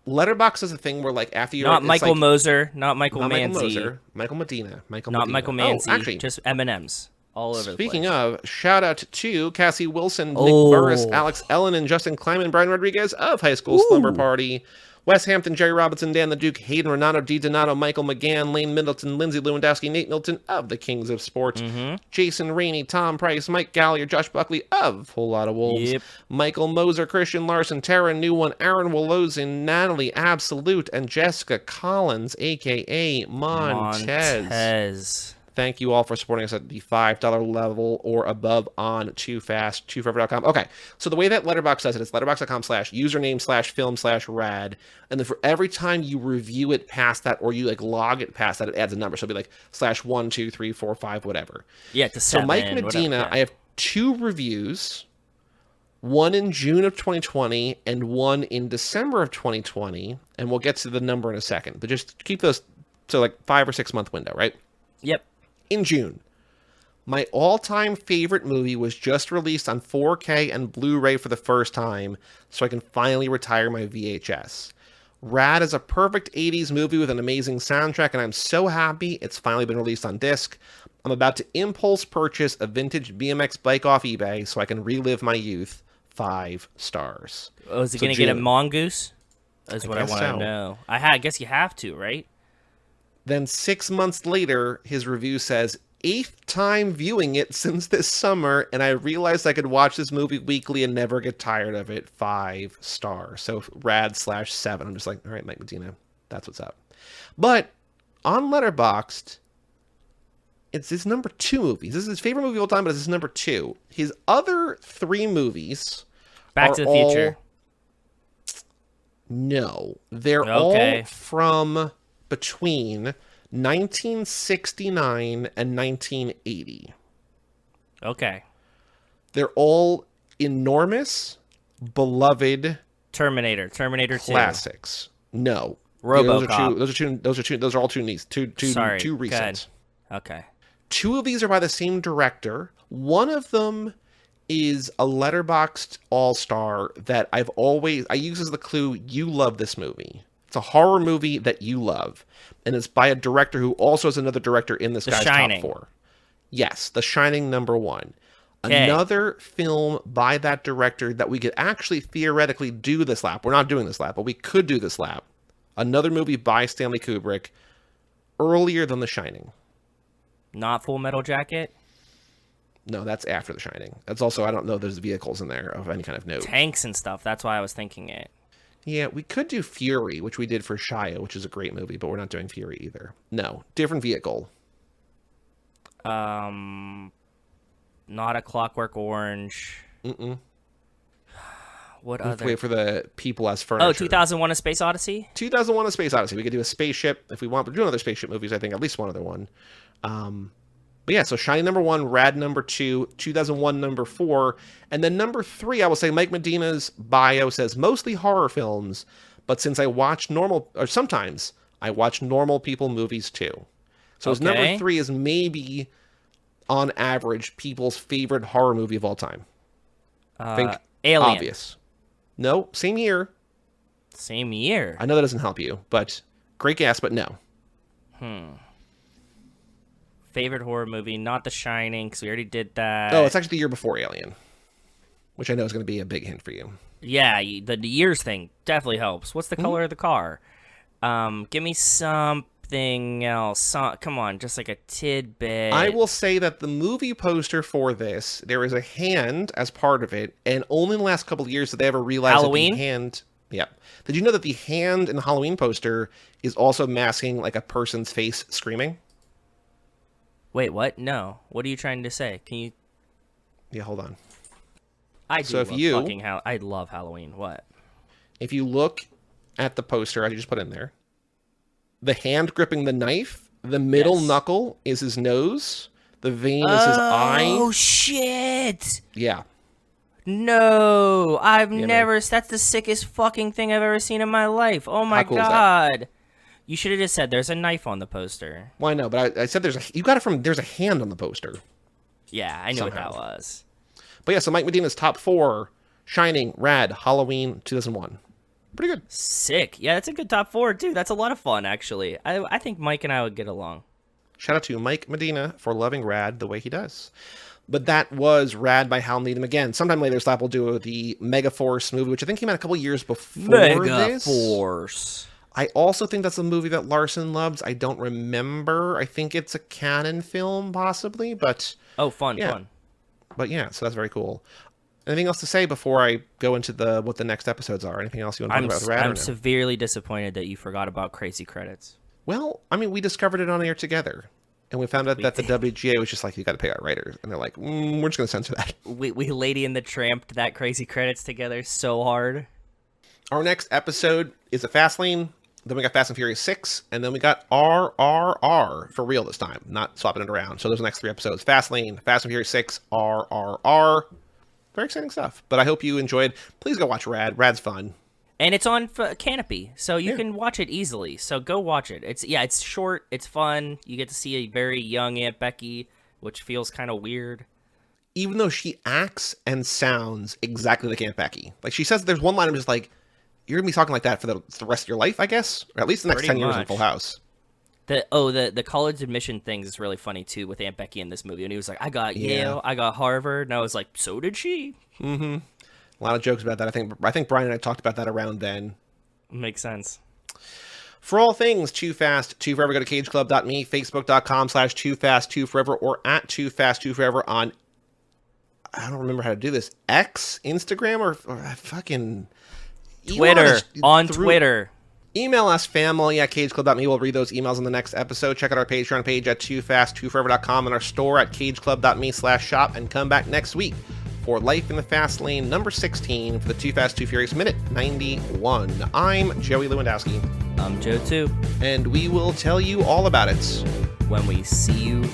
Letterboxd is a thing where, like, after you're... Not it's Michael like, Moser, not Michael not Manzi, Michael Moser, Michael Medina. Michael not Medina. Michael Manzi. Oh, actually, just M&Ms all over the place. speaking of, shout out to Cassie Wilson, Oh. Nick Burris, Alex Ellen, and Justin Kleiman, Brian Rodriguez of High School Slumber Party, Wes Hampton, Jerry Robinson, Dan the Duke, Hayden Renato, D. Donato, Michael McGann, Lane Middleton, Lindsay Lewandowski, Nate Milton of the Kings of Sports, Jason Rainey, Tom Price, Mike Gallagher, Josh Buckley of Whole Lot of Wolves, Yep. Michael Moser, Christian Larson, Tara New One, Aaron Wolozin, Natalie Absolute, and Jessica Collins, a.k.a. Montez. Thank you all for supporting us at the $5 level or above on TooFast2Forever.com. Okay, so the way that Letterboxd does it is letterboxd.com/username/film/rad, and then for every time you review it past that or you like log it past that, it adds a number. So it'll be like /1, 2, 3, 4, 5, whatever. Yeah, to So 7, Mike Medina, whatever, yeah. I have 2 reviews, one in June of 2020 and one in December of 2020, and we'll get to the number in a second. But just keep those to like 5 or 6 month window, right? Yep. In June, my all-time favorite movie was just released on 4K and Blu-ray for the first time, so I can finally retire my VHS. Rad is a perfect 80s movie with an amazing soundtrack, and I'm so happy it's finally been released on disc. I'm about to impulse purchase a vintage BMX bike off eBay so I can relive my youth. 5 stars. Oh, is it So going to get a June. mongoose? That's what I guess want so. to know. I guess you have to, right? Then 6 months later, his review says, 8th time viewing it since this summer, and I realized I could watch this movie weekly and never get tired of it. 5 stars. So rad/7. I'm just like, all right, Mike Medina, that's what's up. But on Letterboxd, it's his number 2 movies. This is his favorite movie of all time, but it's his number 2. His other 3 movies Back are to the Future. No. They're Okay. all from between 1969 and 1980. Okay. They're all enormous, beloved Terminator 2. classics. No. RoboCop. Those are all two Sorry, too go recent. ahead. Okay. 2 of these are by the same director. One of them is a Letterboxd all-star that I use as the clue, you love this movie. It's a horror movie that you love. And it's by a director who also is another director in this The guy's Shining. top 4. Yes, The Shining #1. Okay. Another film by that director that we could actually theoretically do this lap. We're not doing this lap, but we could do this lap. Another movie by Stanley Kubrick earlier than The Shining. Not Full Metal Jacket? No, that's after The Shining. That's also, I don't know there's vehicles in there of any kind of note. Tanks and stuff. That's why I was thinking it. Yeah, we could do Fury, which we did for Shia, which is a great movie, but we're not doing Fury either. No, different vehicle. Not A Clockwork Orange. Mm-mm. What We have to other? wait for the people as furniture. Oh, 2001: A Space Odyssey. 2001: A Space Odyssey. We could do a spaceship if we want. We're doing other spaceship movies, I think, at least one other one. But yeah, so Shining number 1, Rad number 2, 2001 number 4, and then number 3, I will say Mike Medina's bio says mostly horror films, but since I watch sometimes I watch normal people movies too. So his number 3 is maybe, on average, people's favorite horror movie of all time. Think Alien. obvious. No, same year. Same year. I know that doesn't help you, but great guess, but no. Favorite horror movie, not The Shining, because we already did that. Oh, it's actually the year before Alien, which I know is going to be a big hint for you. Yeah, the years thing definitely helps. What's the color of the car? Give me something else. Come on, just like a tidbit. I will say that the movie poster for this, there is a hand as part of it, and only in the last couple of years did they ever realize Halloween? that the hand... Yeah. Did you know that the hand in the Halloween poster is also masking like a person's face screaming? Wait, what? No. What are you trying to say? Can you... Yeah, hold on. I do So if love you- fucking I love Halloween. What? If you look at the poster I just put in there, the hand gripping the knife, the middle Yes. knuckle is his nose, the vein is his eye. Oh, shit! Yeah. No, I've man. never... That's the sickest fucking thing I've ever seen in my life. Oh my cool is that? god. You should have just said there's a knife on the poster. Well, I know, but I said you got it from, there's a hand on the poster. Yeah, I knew what Somehow. that was. But yeah, so Mike Medina's top 4, Shining, Rad, Halloween, 2001. Pretty good. Sick. Yeah, that's a good top 4, too. That's a lot of fun, actually. I think Mike and I would get along. Shout out to Mike Medina for loving Rad the way he does. But that was Rad by Hal Needham again. Sometime later, Slap will do the Megaforce movie, which I think came out a couple years before this. Megaforce. I also think that's a movie that Larson loves. I don't remember. I think it's a canon film, possibly, but Oh, fun, Yeah. fun. but yeah, so that's very cool. Anything else to say before I go into what the next episodes are? Anything else you want to talk about with Rad? or I'm no? severely disappointed that you forgot about Crazy Credits. Well, I mean, we discovered it on air together, and we found out that the WGA was just like, you got to pay our writers, and they're like, we're just going to censor that. We Lady and the Tramped that Crazy Credits together so hard. Our next episode is a Fast Lane. Then we got Fast and Furious 6, and then we got RRR for real this time, not swapping it around. So those are the next 3 episodes: Fast Lane, Fast and Furious 6, RRR. Very exciting stuff. But I hope you enjoyed. Please go watch Rad. Rad's fun. And it's on Canopy, so you can watch it easily. So go watch it. It's short, it's fun. You get to see a very young Aunt Becky, which feels kind of weird. Even though she acts and sounds exactly like Aunt Becky. Like, she says there's one line I'm just like, you're going to be talking like that for the rest of your life, I guess? Or at least the next Pretty 10 years in much. Full House. The college admission things is really funny too with Aunt Becky in this movie. And he was like, I got Yale, I got Harvard, and I was like, so did she. A lot of jokes about that. I think Brian and I talked about that around then. Makes sense. For all things Too Fast, Too Forever, go to cageclub.me, facebook.com/TooFast2Forever, or at TooFast2Forever on, I don't remember how to do this, X, Instagram, or fucking... Twitter. Twitter. Email us, family@cageclub.me. We'll read those emails in the next episode. Check out our Patreon page at TooFast2Forever.com and our store at cageclub.me/shop, and come back next week for Life in the Fast Lane number 16 for the Too Fast, Too Furious Minute 91. I'm Joey Lewandowski, I'm Joe too. and we will tell you all about it When we see you